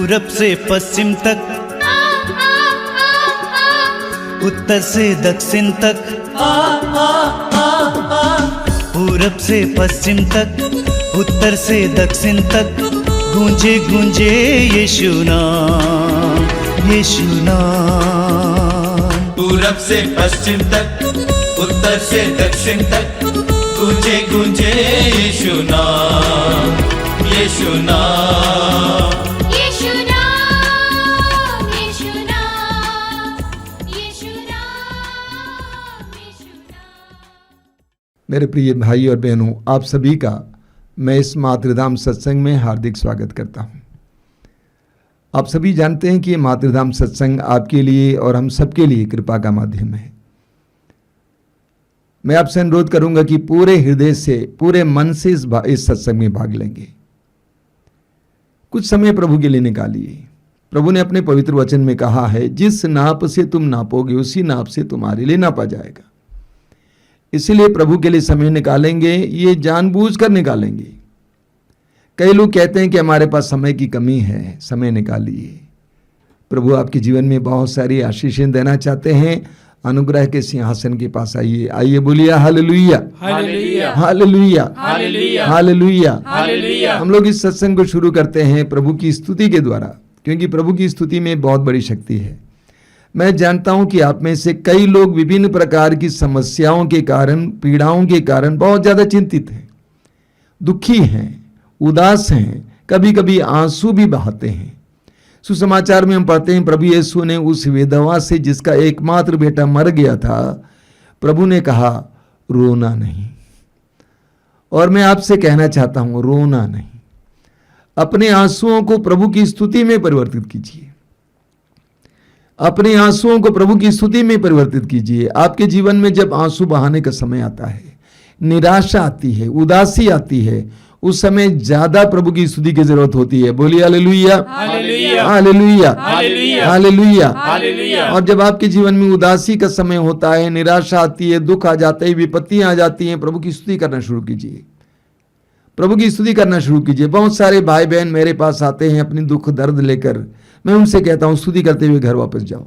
पूरब से पश्चिम तक, उत्तर से दक्षिण तक, पूरब से पश्चिम तक, उत्तर से दक्षिण तक गूंजे गूंजे यीशु नाम, यीशु नाम। पूरब से पश्चिम तक, उत्तर से दक्षिण तक गूंजे गूंजे यीशु नाम, यीशु नाम। मेरे प्रिय भाई और बहनों, आप सभी का मैं इस मातृधाम सत्संग में हार्दिक स्वागत करता हूं। आप सभी जानते हैं कि ये मातृधाम सत्संग आपके लिए और हम सबके लिए कृपा का माध्यम है। मैं आपसे अनुरोध करूंगा कि पूरे हृदय से, पूरे मन से इस सत्संग में भाग लेंगे। कुछ समय प्रभु के लिए निकालिए। प्रभु ने अपने पवित्र वचन में कहा है, जिस नाप से तुम नापोगे उसी नाप से तुम्हारे लिए नापा जाएगा। इसीलिए प्रभु के लिए समय निकालेंगे, ये जानबूझकर निकालेंगे। कई लोग कहते हैं कि हमारे पास समय की कमी है, समय निकालिए। प्रभु आपके जीवन में बहुत सारी आशीषें देना चाहते हैं। अनुग्रह के सिंहासन के पास आइए, आइए बोलिए hallelujah, hallelujah, hallelujah, hallelujah, hallelujah, hallelujah. हम लोग इस सत्संग को शुरू करते हैं प्रभु की स्तुति के द्वारा, क्योंकि प्रभु की स्तुति में बहुत बड़ी शक्ति है। मैं जानता हूं कि आप में से कई लोग विभिन्न प्रकार की समस्याओं के कारण, पीड़ाओं के कारण बहुत ज़्यादा चिंतित हैं, दुखी हैं, उदास हैं, कभी कभी आंसू भी बहाते हैं। सुसमाचार में हम पढ़ते हैं, प्रभु यीशु ने उस विधवा से जिसका एकमात्र बेटा मर गया था, प्रभु ने कहा रोना नहीं। और मैं आपसे कहना चाहता हूं, रोना नहीं। अपने आंसुओं को प्रभु की स्तुति में परिवर्तित कीजिए। अपने आंसुओं को प्रभु की स्तुति में परिवर्तित कीजिए। आपके जीवन में जब आंसू बहाने का समय आता है, निराशा आती है, उदासी आती है, उस समय ज्यादा प्रभु की स्तुति की जरूरत होती है। बोलिए hallelujah, hallelujah, hallelujah, hallelujah, hallelujah, hallelujah. और जब आपके जीवन में उदासी का समय होता है, निराशा आती है, दुख आ जाता है, विपत्तियां आ जाती हैं, प्रभु की स्तुति करना शुरू कीजिए। प्रभु की स्तुति करना शुरू कीजिए। बहुत सारे भाई बहन मेरे पास आते हैं अपनी दुख दर्द लेकर। मैं उनसे कहता हूं, स्तुति करते हुए घर वापस जाओ।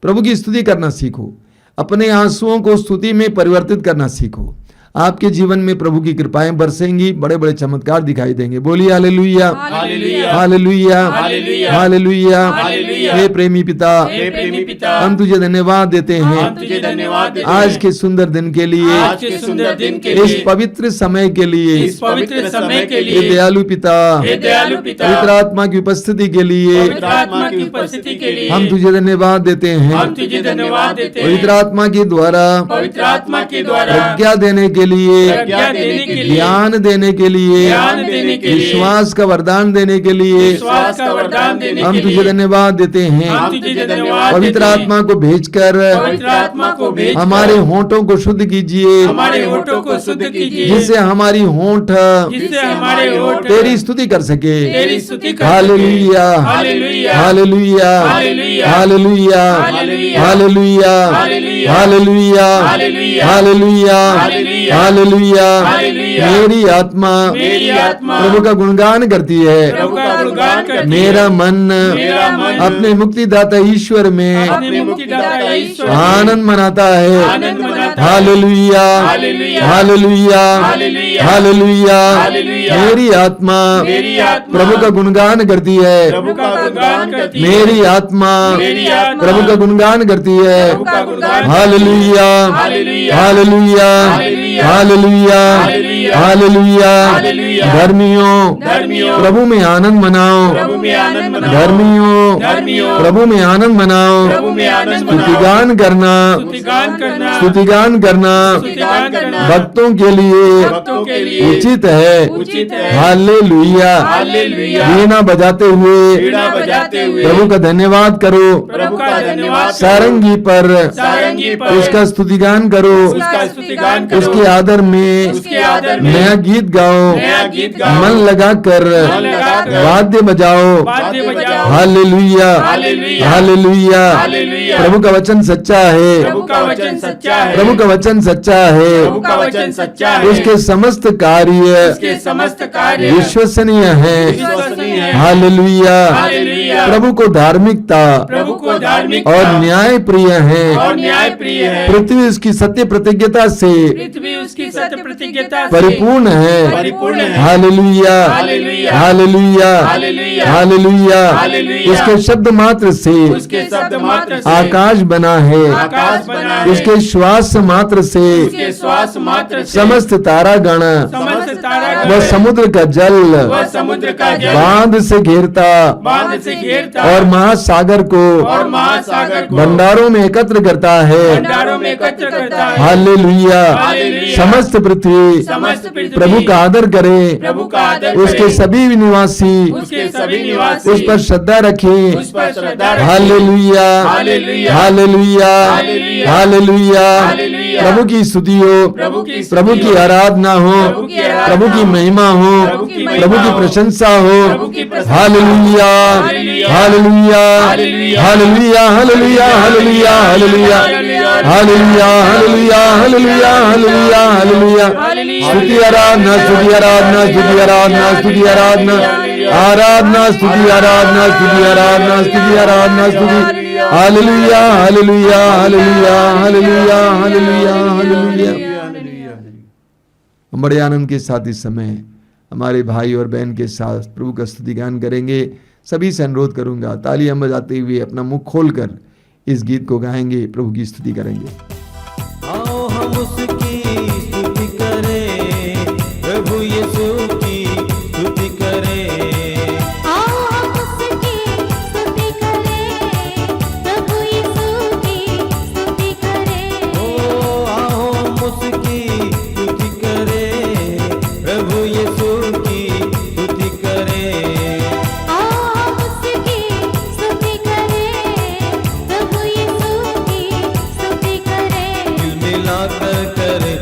प्रभु की स्तुति करना सीखो। अपने आंसुओं को स्तुति में परिवर्तित करना सीखो। आपके जीवन में प्रभु की कृपाएं बरसेंगी, बड़े बड़े चमत्कार दिखाई देंगे। बोलिए hallelujah, hallelujah, hallelujah, hallelujah, hallelujah. Hallelujah. हे प्रेमी पिता, हे प्रेमी पिता, हम तुझे धन्यवाद देते हैं हम तुझे धन्यवाद देते हैं आज के सुंदर दिन के लिए, आज के सुंदर दिन के इस लिए, पवित्र समय के लिए, इस पवित्र समय के हे लिए। दयालु पिता, हे दयालु पिता, पवित्र आत्मा की उपस्थिति के लिए पवित्र आत्मा की उपस्थिति के लिए हम तुझे धन्यवाद देते हैं। हम तुझे धन्यवाद देते हैं। पवित्र आत्मा के द्वारा पवित्र आत्मा के द्वारा प्रज्ञा देने के लिए, प्रज्ञा देने के लिए, ज्ञान देने के लिए, ज्ञान देने के लिए, विश्वास का वरदान देने के लिए विश्वास का वरदान देने हम के तुझे लिए धन्यवाद देते हैं। हम तुझे धन्यवाद पवित्र देते हैं। आत्मा को भेजकर पवित्र आत्मा को भेजकर हमारे होंठों को शुद्ध कीजिए, हमारे होठों को शुद्ध कीजिए, जिससे हमारी होंठ जिससे हमारे होठ तेरी स्तुति कर सके। तेरी स्तुति कर hallelujah, hallelujah, hallelujah, hallelujah, hallelujah, hallelujah, hallelujah, hallelujah, hallelujah, hallelujah, hallelujah, hallelujah, hallelujah. Hallelujah. मेरी आत्मा मेरी आत्मा प्रभु का गुणगान करती है। प्रभु का गुणगान करती है। मेरा मन मेरा मन अपने मुक्तिदाता ईश्वर में अपने मुक्तिदाता ईश्वर में आनंद मनाता है। आनंद मनाता है। Hallelujah, hallelujah, hallelujah, hallelujah, hallelujah. Hallelujah. मेरी आत्मा मेरी आत्मा प्रभु का गुणगान करती है। प्रभु का गुणगान करती है। मेरी आत्मा मेरी आत्मा प्रभु का गुणगान करती है। प्रभु का गुणगान hallelujah, hallelujah, hallelujah, hallelujah, hallelujah, hallelujah, hallelujah, hallelujah. Hallelujah. धर्मियों, धर्मियों, प्रभु में आनंद मनाओ। प्रभु में आनंद मनाओ। धर्मियों, धर्मियों, प्रभु में आनंद मनाओ। प्रभु में आनंद मनाओ। स्तुतिगान करना, स्तुतिगान करना, स्तुतिगान करना स्तुतिगान करना भक्तों के लिए भक्तों के लिए उचित है। उचित है। हालेलुया। हालेलुया। वीणा बजाते हुए वीणा बजाते हुए प्रभु का धन्यवाद करो। प्रभु का धन्यवाद करो। सारंगी पर सारंगी पर उसका स्तुतिगान करो। उसका स्तुतिगान करो। उसके आदर में उसके आदर में नया गीत गाओ। नया गीत गाओ। मन लगाकर मन लगाकर वाद्य बजाओ। वाद्य बजाओ। Hallelujah, hallelujah. हालेलुया। हालेलुया। प्रभु का वचन सच्चा है। प्रभु का वचन सच्चा है। प्रभु का वचन सच्चा है। प्रभु का वचन सच्चा है। उसके समस्त कार्य उसके समस्त कार्य विश्वसनीय है। विश्वसनीय है। हालेलुया। हालेलुया। प्रभु को धार्मिकता प्रभु को धार्मिक और न्याय प्रिय है। और न्याय प्रिय है। पृथ्वी उसकी सत्य प्रतिज्ञता से पृथ्वी उसकी सत्य प्रतिज्ञता से परिपूर्ण है। परिपूर्ण है। Hallelujah, hallelujah. Hallelujah, hallelujah. Hallelujah. Hallelujah. उसके शब्द मात्र से उसके शब्द मात्र से आकाश बना है। आकाश बना है। उसके श्वास मात्र से उसके श्वास मात्र से समस्त तारागण समस्त तारा व समुद्र का जल वह समुद्र का जल बांध से घेरता बांध से घेरता और महासागर को और महासागर को भंडारों में एकत्र करता है। भंडारों में एकत्र करता है। हालेलुया। हालेलुया। समस्त पृथ्वी समस्त पृथ्वी प्रभु का आदर करे। प्रभु का आदर उसके करे। सभी निवासी उसके सभी निवासी उस पर श्रद्धा रखें। उस पर श्रद्धा रखें। Hallelujah, hallelujah. Hallelujah, hallelujah. Hallelujah. Hallelujah. प्रभु की स्तुति हो, प्रभु की स्तुति प्रभु की हो। आराधना हो, प्रभु की आराधना प्रभु की हो। महिमा हो, प्रभु की महिमा प्रभु की हो। प्रशंसा हो। प्रभु की प्रशंसा। Hallelujah, hallelujah. Hallelujah, hallelujah. Hallelujah, hallelujah, hallelujah, hallelujah, hallelujah, hallelujah, hallelujah, hallelujah, hallelujah. स्तुति आराधना, स्तुति आराधना, स्तुति आराधना, स्तुति आराधना, आराधना, स्तुति आराधना, स्तुति आराधना, स्तुति आराधना, स्तुति। Hallelujah, hallelujah, hallelujah, hallelujah, hallelujah, hallelujah. हम बड़े आनंद के साथ इस समय हमारे भाई और बहन के साथ प्रभु का स्तुति गान करेंगे। सभी से अनुरोध करूंगा, तालियां बजाते हुए अपना मुंह खोलकर इस गीत को गाएंगे, प्रभु की स्तुति करेंगे। आओ हम उसकी स्तुति करें, प्रभु यीशु की स्तुति करें। आओ हम उसकी स्तुति करें, प्रभु यीशु की स्तुति करें। ओ आओ हम उसकी स्तुति करें, प्रभु यीशु की स्तुति करें। आओ हम उसकी स्तुति करें, प्रभु यीशु की स्तुति करें। दिल मिलाकर करें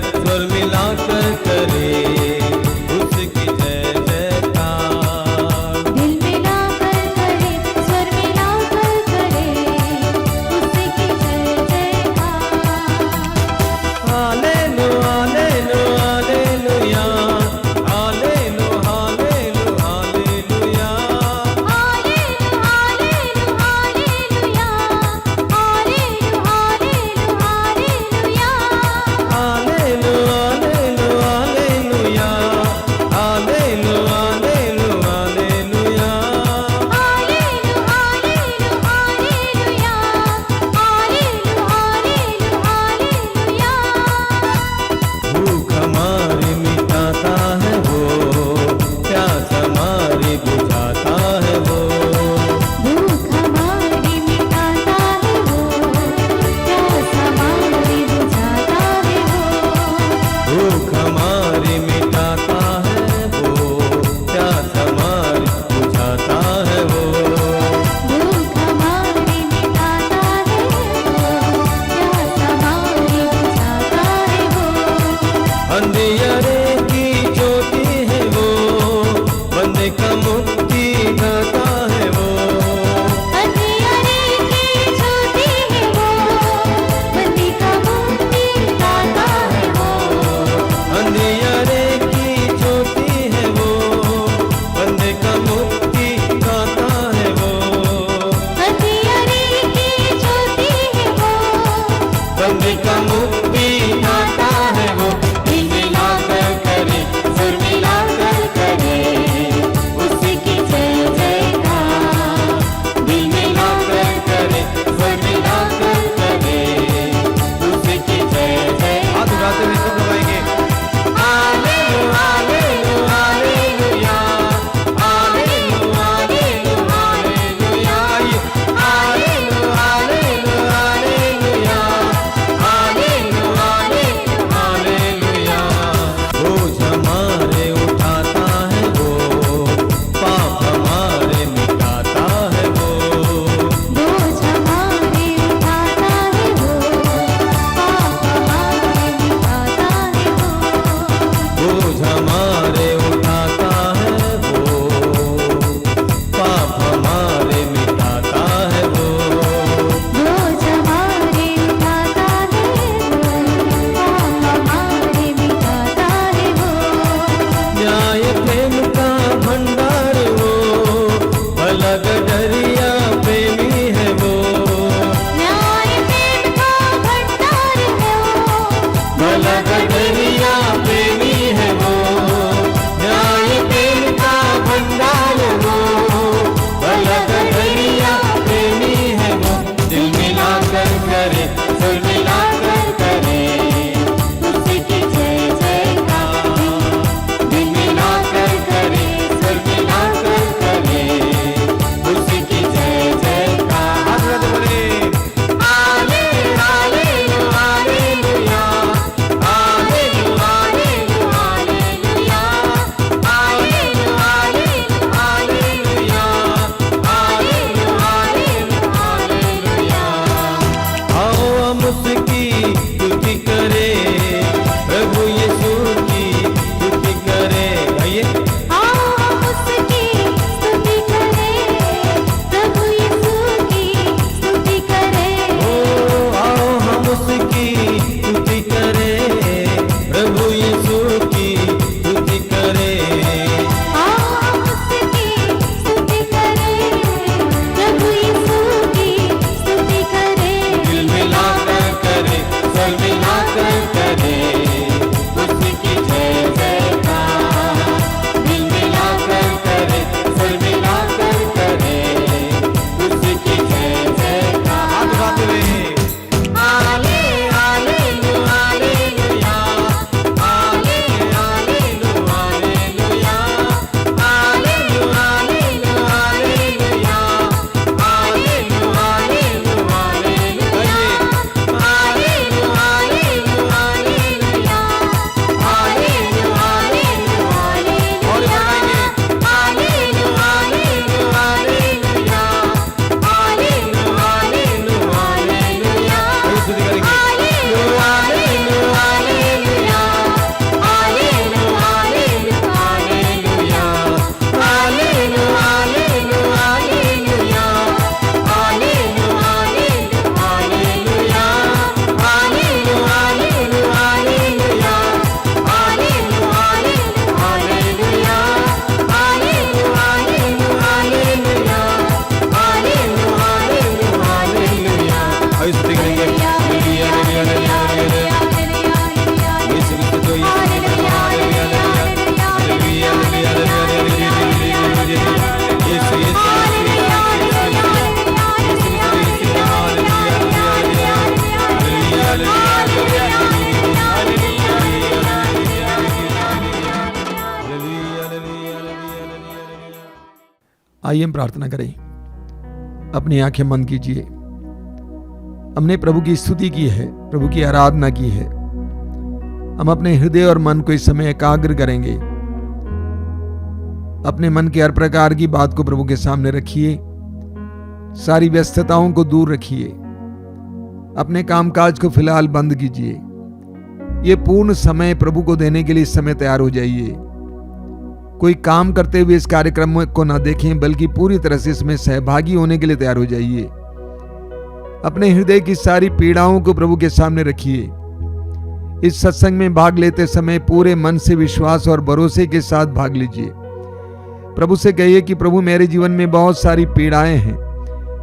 गडरिया प्रेमी है वो, न्याय प्रेम का भंडार है वो, भला गडरिया प्रेमी है वो, न्याय प्रेम का भंडार वो, भला गडरिया प्रेमी है वो। दिल मिलाकर करे, सुर मिलाकर करे, उसकी जय जयकार। दिल मिलाकर करे, सुर मिलाकर करे, उसकी जय जयकार। हाथ बोले आले आले hallelujah, hallelujah hallelujah, hallelujah hallelujah, hallelujah. आओ हम उसकी स्तुति करें, प्रभु यीशु की स्तुति करें। आइए आओ हम उसकी स्तुति करें, प्रभु यीशु की स्तुति करें। ओ आओ हम उसकी स्तुति करें, प्रभु यीशु की स्तुति करें। आओ हम उसकी स्तुति करें, प्रभु यीशु की स्तुति करें। दिल मिलाकर करे, स्वर मिलाकर करे, उसकी जय जयकार। दिल मिलाकर करे, स्वर मिलाकर करे, उसकी जय जयकार। हाथ उठाते हुए आले आले हालेलुया, आले आले हालेलुया, आले आले हालेलुया, आले आले हालेलुया, आले आले हालेलुया, आले आले हालेलुया। और गाएंगे आले आले हालेलुया, आले आले हालेलुया। और स्तुति करेंगे आले आले हालेलुया, आले आले हालेलुया, आले आले हालेलुया, आले आले हालेलुया, आले आले हालेलुया, आले आले हालेलुया, आले आले हालेलुया, आले आले हालेलुया। और स्तुति करेंगे हालेलुया हालेलुया हालेलुया, यीशु की स्तुति, यीशु की स्तुति, hallelujah hallelujah hallelujah hallelujah hallelujah, Yeshu Yeshu आइए हम प्रार्थना करें। अपनी आंखें बंद कीजिए। हमने प्रभु की स्तुति की है, प्रभु की आराधना की है। हम अपने हृदय और मन को इस समय एकाग्र करेंगे। अपने मन के हर प्रकार की बात को प्रभु के सामने रखिए। सारी व्यस्तताओं को दूर रखिए। अपने कामकाज को फिलहाल बंद कीजिए। ये पूर्ण समय प्रभु को देने के लिए इस समय तैयार हो जाइए। कोई काम करते हुए इस कार्यक्रम को ना देखें, बल्कि पूरी तरह से इसमें सहभागी होने के लिए तैयार हो जाइए। अपने हृदय की सारी पीड़ाओं को प्रभु के सामने रखिए। इस सत्संग में भाग लेते समय पूरे मन से विश्वास और भरोसे के साथ भाग लीजिए। प्रभु से कहिए कि प्रभु, मेरे जीवन में बहुत सारी पीड़ाएं हैं,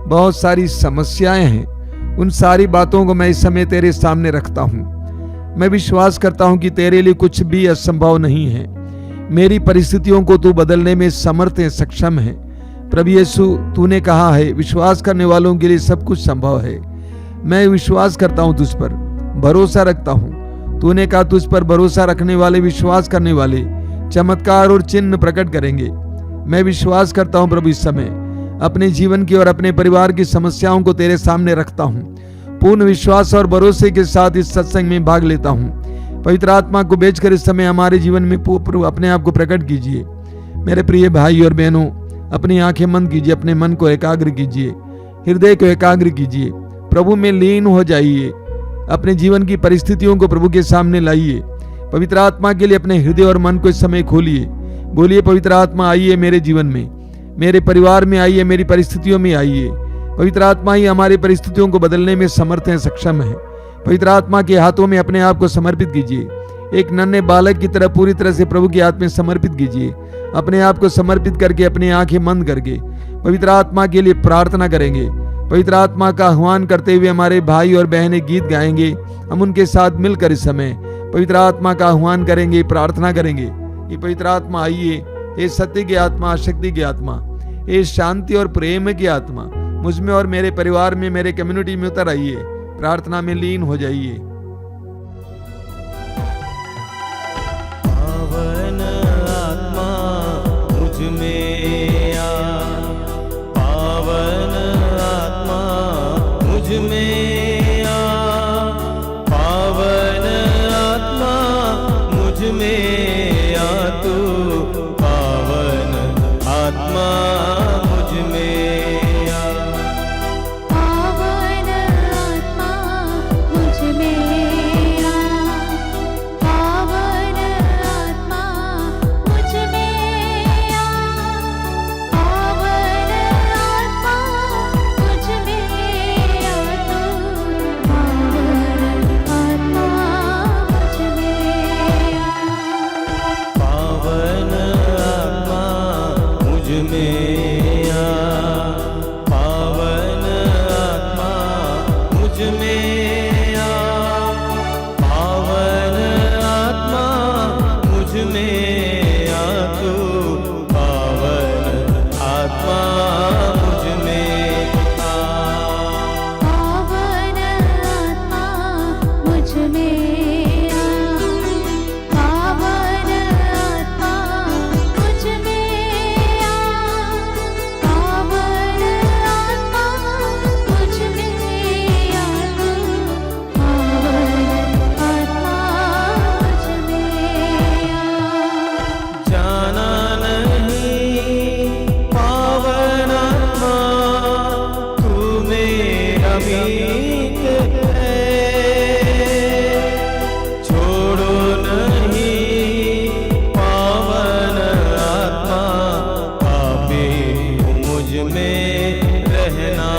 बहुत सारी समस्याएं हैं। उन सारी बातों को मैं इस समय तेरे सामने रखता हूं। मैं विश्वास करता हूं कि तेरे लिए कुछ भी असंभव नहीं है। मेरी परिस्थितियों को तू बदलने में समर्थ है, सक्षम है। प्रभु यीशु, तूने कहा है विश्वास करने वालों के लिए सब कुछ संभव है। मैं विश्वास करता हूं, तुझ पर भरोसा रखता हूं। तूने कहा तुझ पर भरोसा रखने वाले, विश्वास करने वाले चमत्कार और चिन्ह प्रकट करेंगे। मैं विश्वास करता हूं प्रभु, इस समय अपने जीवन की और अपने परिवार की समस्याओं को तेरे सामने रखता हूं। पूर्ण विश्वास और भरोसे के साथ इस सत्संग में भाग लेता हूं। पवित्र आत्मा को भेजकर इस समय हमारे जीवन में अपने आप को प्रकट कीजिए। मेरे प्रिय भाई और बहनों, अपनी आंखें बंद कीजिए, अपने मन को एकाग्र कीजिए, हृदय को एकाग्र कीजिए, प्रभु में लीन हो जाइए। अपने जीवन की परिस्थितियों को प्रभु के सामने लाइए। पवित्र आत्मा के लिए अपने हृदय और मन को इस समय खोलिए। बोलिए, पवित्र आत्मा आइए मेरे जीवन में, मेरे परिवार में आइए, मेरी परिस्थितियों में आइए। पवित्र आत्मा ही हमारी परिस्थितियों को बदलने में समर्थ है, सक्षम है। पवित्र आत्मा के हाथों में अपने आप को समर्पित कीजिए। एक नन्हे बालक की तरह पूरी तरह से प्रभु के हाथ में समर्पित कीजिए। अपने आप को समर्पित करके, अपनी आंखें बंद करके पवित्र आत्मा के लिए प्रार्थना करेंगे। पवित्र आत्मा का आह्वान करते हुए हमारे भाई और बहनें गीत गाएंगे। हम उनके साथ मिलकर इस समय पवित्र आत्मा का आह्वान करेंगे, प्रार्थना करेंगे कि पवित्र आत्मा आइए, ये सत्य की आत्मा, शक्ति की आत्मा, ये शांति और प्रेम की आत्मा मुझ में और मेरे परिवार में, मेरे कम्युनिटी में उतर आइए। प्रार्थना में लीन हो जाइए। पावन आत्मा मुझ में आ, पावन आत्मा मुझ में आ, पावन आत्मा मुझ में आ, तू पावन आत्मा मुझ में आ। पावन आत्मा मुझ में आ, पावन आत्मा मुझ में आ, पावन आत्मा मुझ में आ, तू पावन आत्मा मुझ में आ। पावन आत्मा मुझ में आ, पावन आत्मा मुझ में आ, पावन आत्मा मुझ में आ, तू पावन आत्मा मुझ में आ। पावन आत्मा मुझ में आ, पावन आत्मा मुझ में आ, पावन आत्मा मुझ में आ, तू पावन आत्मा मुझ में आ। जाना नहीं पावन आत्मा, तू मेरा मीत है। छोड़ो नहीं पावन आत्मा, पापी मुझ में रहना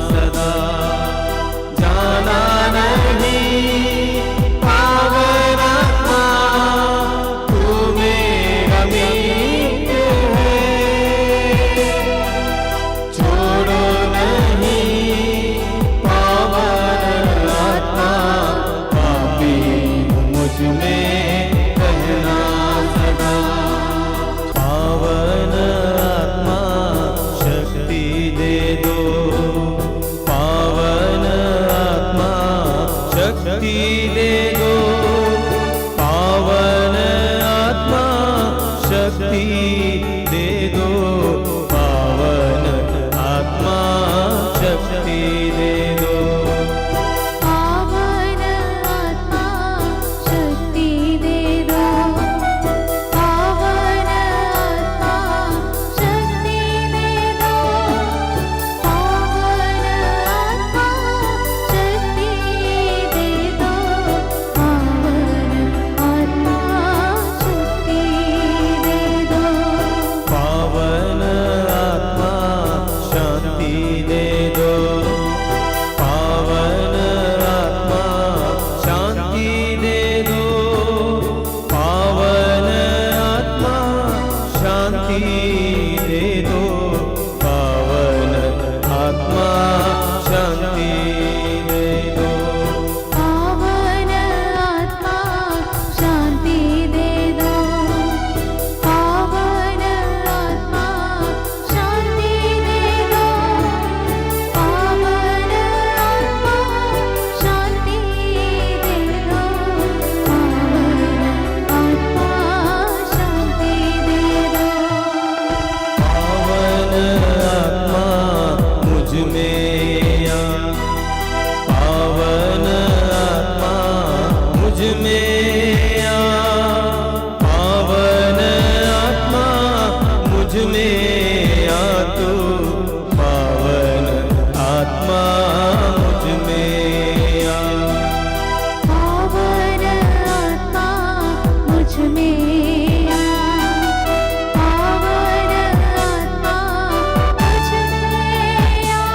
सदा। जाना नहीं पावन आत्मा, तू मेरा मीत है। छोड़ो नहीं पावन आत्मा, पापी मुझ में रहना सदा। पावन आत्मा शक्ति दे दो, पावन आत्मा शक्ति दे दो, पावन आत्मा शक्ति दे दो, पावन आत्मा शक्ति दे दो। पावन आत्मा शक्ति दे दो, पावन आत्मा शक्ति दे दो, पावन आत्मा शक्ति दे दो, पावन आत्मा शक्ति दे दो। पावन आत्मा शांति दे दो, पावन आत्मा शांति दे दो, पावन आत्मा शांति दे दो, पावन आत्मा शांति दे दो। पावन आत्मा शांति दे दो, पावन आत्मा शांति दे दो, पावन आत्मा शांति दे दो, पावन आत्मा शांति दे दो। पावन आत्मा मुझ में आ, पावन आत्मा मुझ में आ, पावन आत्मा मुझ में आ, तू पावन आत्मा मुझ में आ। पावन आत्मा मुझ में आ, पावन आत्मा मुझ में आ,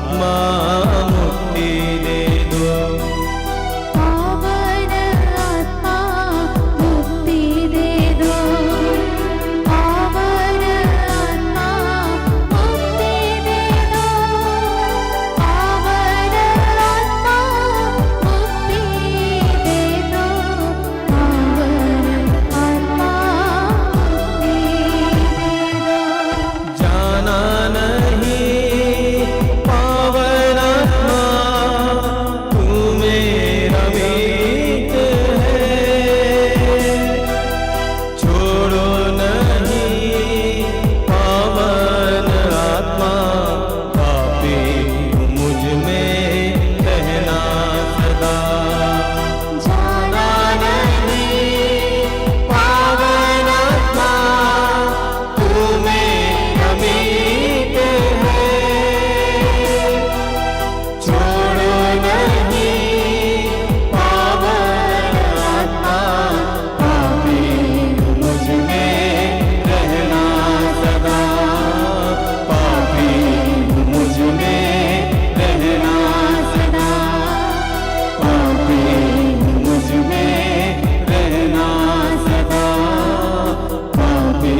आत्मा मुक्ति दे दो। पावन आत्मा मुक्ति दे दो। पावन आत्मा मुक्ति दे दो। पावन आत्मा मुक्ति दे दो। पावन आत्मा मुक्ति दे दो। जाना नहीं पावन आत्मा तू मेरा मीत है, छोड़ो नहीं पावन आत्मा, पापी मुझ में रहना सदा। जाना नहीं पावन आत्मा तू मेरा मीत है, छोड़ो नहीं पावन आत्मा, पापी मुझ में रहना सदा। पापी मुझ में रहना सदा। पापी मुझ में रहना सदा। पापी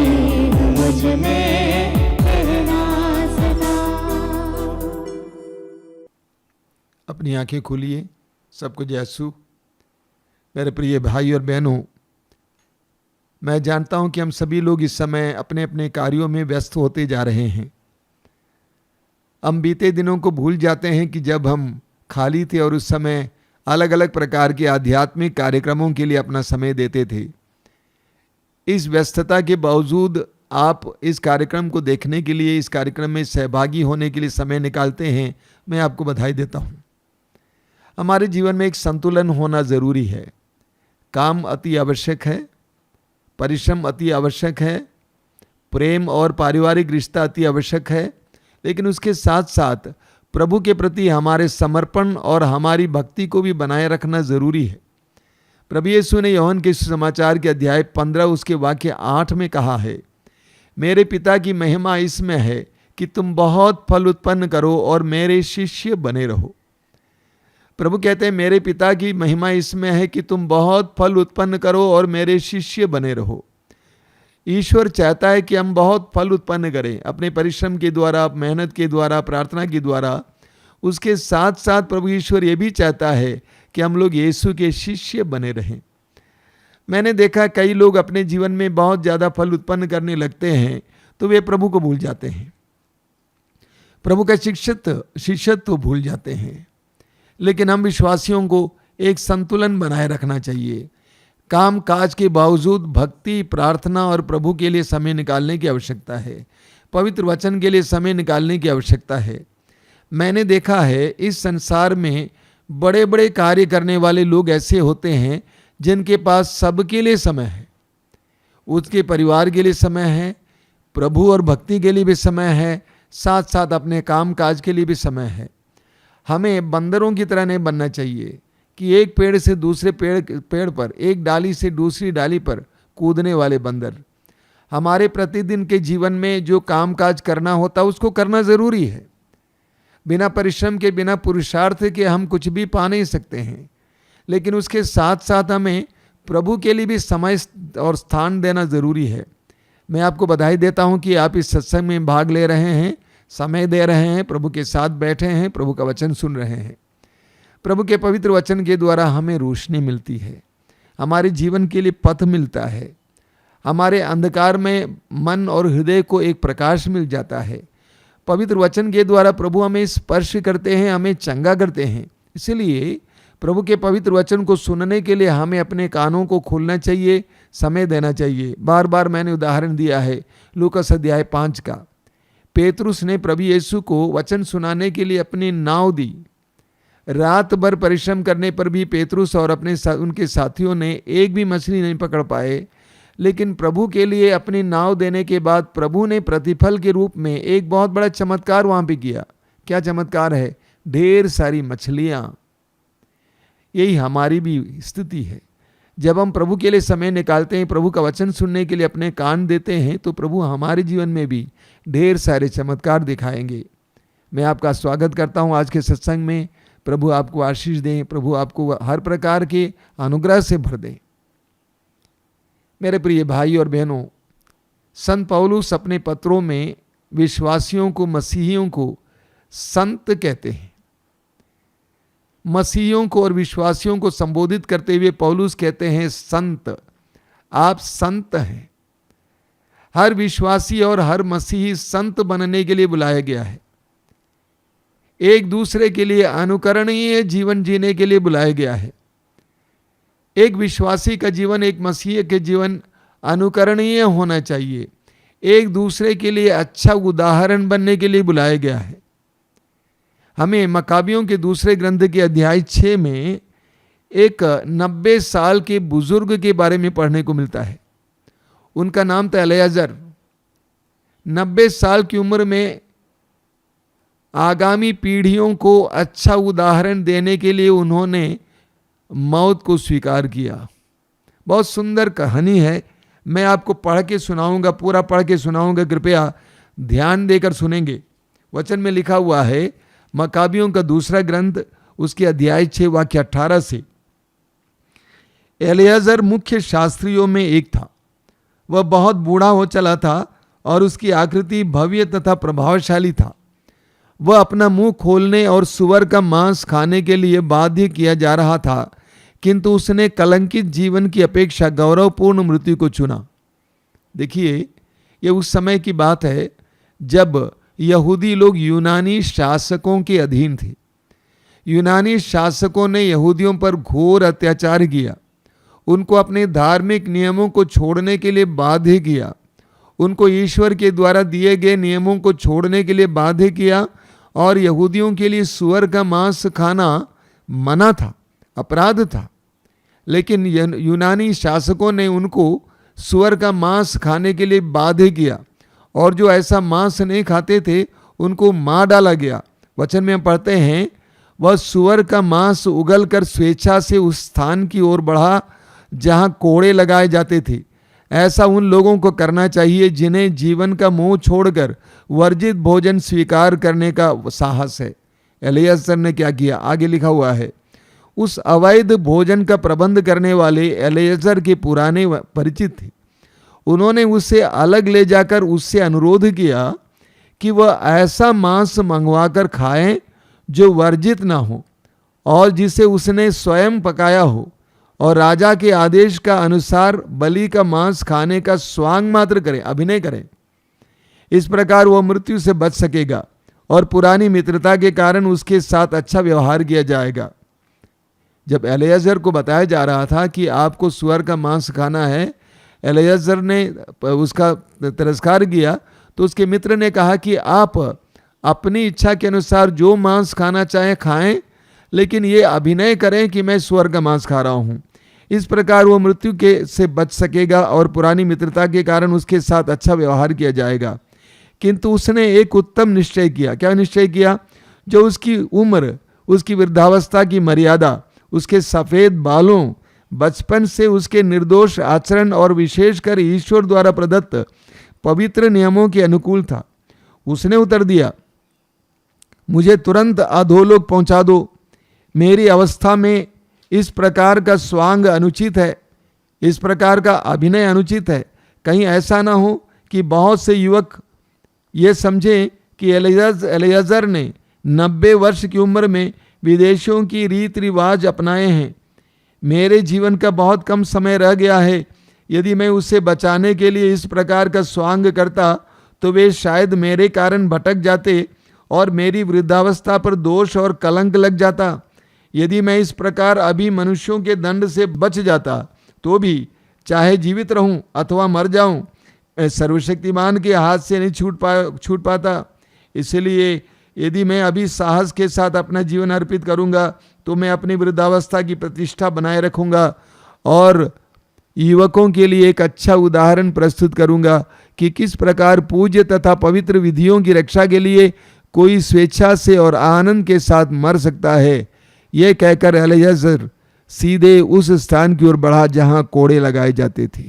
मुझ में रहना सदा। अपनी आंखें खोलिए, सबको जयसु। मेरे प्रिय भाई और बहनों, मैं जानता हूं कि हम सभी लोग इस समय अपने अपने कार्यों में व्यस्त होते जा रहे हैं। हम बीते दिनों को भूल जाते हैं कि जब हम खाली थे और उस समय अलग अलग प्रकार के आध्यात्मिक कार्यक्रमों के लिए अपना समय देते थे। इस व्यस्तता के बावजूद आप इस कार्यक्रम को देखने के लिए, इस कार्यक्रम में सहभागी होने के लिए समय निकालते हैं, मैं आपको बधाई देता हूं। हमारे जीवन में एक संतुलन होना ज़रूरी है। काम अति आवश्यक है, परिश्रम अति आवश्यक है, प्रेम और पारिवारिक रिश्ता अति आवश्यक है, लेकिन उसके साथ साथ प्रभु के प्रति हमारे समर्पण और हमारी भक्ति को भी बनाए रखना ज़रूरी है। प्रभु यीशु ने यूहन्ना के सुसमाचार के अध्याय 15 उसके वाक्य 8 में कहा है, मेरे पिता की महिमा इसमें है कि तुम बहुत फल उत्पन्न करो और मेरे शिष्य बने रहो। प्रभु कहते हैं मेरे पिता की महिमा इसमें है कि तुम बहुत फल उत्पन्न करो और मेरे शिष्य बने रहो। ईश्वर चाहता है कि हम बहुत फल उत्पन्न करें अपने परिश्रम के द्वारा, मेहनत के द्वारा, प्रार्थना के द्वारा। उसके साथ साथ प्रभु ईश्वर ये भी चाहता है कि हम लोग यीशु के शिष्य बने रहें। मैंने देखा कई लोग अपने जीवन में बहुत ज़्यादा फल उत्पन्न करने लगते हैं तो वे प्रभु को भूल जाते हैं, प्रभु का शिष्यत्व भूल जाते हैं। लेकिन हम विश्वासियों को एक संतुलन बनाए रखना चाहिए। काम काज के बावजूद भक्ति, प्रार्थना और प्रभु के लिए समय निकालने की आवश्यकता है। पवित्र वचन के लिए समय निकालने की आवश्यकता है। मैंने देखा है इस संसार में बड़े बड़े कार्य करने वाले लोग ऐसे होते हैं जिनके पास सबके लिए समय है। उसके परिवार के लिए समय है, प्रभु और भक्ति के लिए भी समय है, साथ साथ अपने काम काज के लिए भी समय है। हमें बंदरों की तरह नहीं बनना चाहिए कि एक पेड़ से दूसरे पेड़ पर, एक डाली से दूसरी डाली पर कूदने वाले बंदर। हमारे प्रतिदिन के जीवन में जो काम काज करना होता है उसको करना ज़रूरी है। बिना परिश्रम के, बिना पुरुषार्थ के हम कुछ भी पा नहीं सकते हैं। लेकिन उसके साथ साथ हमें प्रभु के लिए भी समय और स्थान देना ज़रूरी है। मैं आपको बधाई देता हूं कि आप इस सत्संग में भाग ले रहे हैं, समय दे रहे हैं, प्रभु के साथ बैठे हैं, प्रभु का वचन सुन रहे हैं। प्रभु के पवित्र वचन के द्वारा हमें रोशनी मिलती है, हमारे जीवन के लिए पथ मिलता है, हमारे अंधकार में मन और हृदय को एक प्रकाश मिल जाता है। पवित्र वचन के द्वारा प्रभु हमें स्पर्श करते हैं, हमें चंगा करते हैं। इसलिए प्रभु के पवित्र वचन को सुनने के लिए हमें अपने कानों को खोलना चाहिए, समय देना चाहिए। बार बार मैंने उदाहरण दिया है लूकास अध्याय 5 का। पेतरुस ने प्रभु यीशु को वचन सुनाने के लिए अपनी नाव दी। रात भर परिश्रम करने पर भी पेतरुस और उनके साथियों ने एक भी मछली नहीं पकड़ पाए। लेकिन प्रभु के लिए अपनी नाव देने के बाद प्रभु ने प्रतिफल के रूप में एक बहुत बड़ा चमत्कार वहाँ पे किया। क्या चमत्कार है? ढेर सारी मछलियाँ। यही हमारी भी स्थिति है। जब हम प्रभु के लिए समय निकालते हैं, प्रभु का वचन सुनने के लिए अपने कान देते हैं, तो प्रभु हमारे जीवन में भी ढेर सारे चमत्कार दिखाएंगे। मैं आपका स्वागत करता हूं आज के सत्संग में। प्रभु आपको आशीष दें, प्रभु आपको हर प्रकार के अनुग्रह से भर दें। मेरे प्रिय भाई और बहनों, संत पौलुस अपने पत्रों में विश्वासियों को, मसीहियों को संत कहते हैं। मसीहियों को और विश्वासियों को संबोधित करते हुए पौलुस कहते हैं संत, आप संत हैं। हर विश्वासी और हर मसीही संत बनने के लिए बुलाया गया है। एक दूसरे के लिए अनुकरणीय जीवन जीने के लिए बुलाया गया है। एक विश्वासी का जीवन, एक मसीही के जीवन अनुकरणीय होना चाहिए। एक दूसरे के लिए अच्छा उदाहरण बनने के लिए बुलाया गया है। हमें मकाबियों के दूसरे ग्रंथ के अध्याय 6 में एक 90 साल के बुजुर्ग के बारे में पढ़ने को मिलता है। उनका नाम था एलियाजर। 90 साल की उम्र में आगामी पीढ़ियों को अच्छा उदाहरण देने के लिए उन्होंने मौत को स्वीकार किया। बहुत सुंदर कहानी है, मैं आपको पढ़ के सुनाऊंगा, पूरा पढ़ के सुनाऊंगा, कृपया ध्यान देकर सुनेंगे। वचन में लिखा हुआ है, मकाबियों का दूसरा ग्रंथ उसके अध्याय 6 वाक्य 18 से, एलियाजर मुख्य शास्त्रियों में एक था। वह बहुत बूढ़ा हो चला था और उसकी आकृति भव्य तथा प्रभावशाली था। वह अपना मुंह खोलने और सुअर का मांस खाने के लिए बाध्य किया जा रहा था, किंतु उसने कलंकित जीवन की अपेक्षा गौरवपूर्ण मृत्यु को चुना। देखिए, ये उस समय की बात है जब यहूदी लोग यूनानी शासकों के अधीन थे। यूनानी शासकों ने यहूदियों पर घोर अत्याचार किया, उनको अपने धार्मिक नियमों को छोड़ने के लिए बाध्य किया, उनको ईश्वर के द्वारा दिए गए नियमों को छोड़ने के लिए बाध्य किया, और यहूदियों के लिए सुअर का मांस खाना मना था, अपराध था। लेकिन यूनानी शासकों ने उनको सुअर का मांस खाने के लिए बाध्य किया, और जो ऐसा मांस नहीं खाते थे उनको मार डाला गया। वचन में हम पढ़ते हैं, वह सुअर का मांस उगल कर स्वेच्छा से उस स्थान की ओर बढ़ा जहां कोड़े लगाए जाते थे। ऐसा उन लोगों को करना चाहिए जिन्हें जीवन का मोह छोड़कर वर्जित भोजन स्वीकार करने का साहस है। एलियाजर ने क्या किया, आगे लिखा हुआ है, उस अवैध भोजन का प्रबंध करने वाले एलियाजर के पुराने परिचित थे। उन्होंने उससे अलग ले जाकर उससे अनुरोध किया कि वह ऐसा मांस मंगवाकर खाए जो वर्जित ना हो और जिसे उसने स्वयं पकाया हो, और राजा के आदेश का अनुसार बलि का मांस खाने का स्वांग मात्र करे, अभिनय करे। इस प्रकार वह मृत्यु से बच सकेगा और पुरानी मित्रता के कारण उसके साथ अच्छा व्यवहार किया जाएगा। जब एलियाजर को बताया जा रहा था कि आपको सुअर का मांस खाना है, एलियाजर ने उसका तिरस्कार किया, तो उसके मित्र ने कहा कि आप अपनी इच्छा के अनुसार जो मांस खाना चाहें खाएं, लेकिन ये अभिनय करें कि मैं सुअर का मांस खा रहा हूं। इस प्रकार वो मृत्यु के से बच सकेगा और पुरानी मित्रता के कारण उसके साथ अच्छा व्यवहार किया जाएगा। किंतु उसने एक उत्तम निश्चय किया। क्या निश्चय किया? जो उसकी उम्र, उसकी वृद्धावस्था की मर्यादा, उसके सफ़ेद बालों, बचपन से उसके निर्दोष आचरण और विशेषकर ईश्वर द्वारा प्रदत्त पवित्र नियमों के अनुकूल था। उसने उत्तर दिया, मुझे तुरंत अधोलोक पहुंचा दो। मेरी अवस्था में इस प्रकार का स्वांग अनुचित है, इस प्रकार का अभिनय अनुचित है। कहीं ऐसा ना हो कि बहुत से युवक ये समझें कि एलियाजर ने 90 वर्ष की उम्र में विदेशियों की रीति रिवाज अपनाए हैं। मेरे जीवन का बहुत कम समय रह गया है। यदि मैं उसे बचाने के लिए इस प्रकार का स्वांग करता तो वे शायद मेरे कारण भटक जाते और मेरी वृद्धावस्था पर दोष और कलंक लग जाता। यदि मैं इस प्रकार अभी मनुष्यों के दंड से बच जाता तो भी, चाहे जीवित रहूं अथवा मर जाऊं, मैं सर्वशक्तिमान के हाथ से नहीं छूट पाता। इसलिए यदि मैं अभी साहस के साथ अपना जीवन अर्पित करूंगा तो मैं अपनी वृद्धावस्था की प्रतिष्ठा बनाए रखूंगा और युवकों के लिए एक अच्छा उदाहरण प्रस्तुत करूंगा कि किस प्रकार पूज्य तथा पवित्र विधियों की रक्षा के लिए कोई स्वेच्छा से और आनंद के साथ मर सकता है। यह कहकर एलियाजर सीधे उस स्थान की ओर बढ़ा जहां कोड़े लगाए जाते थे।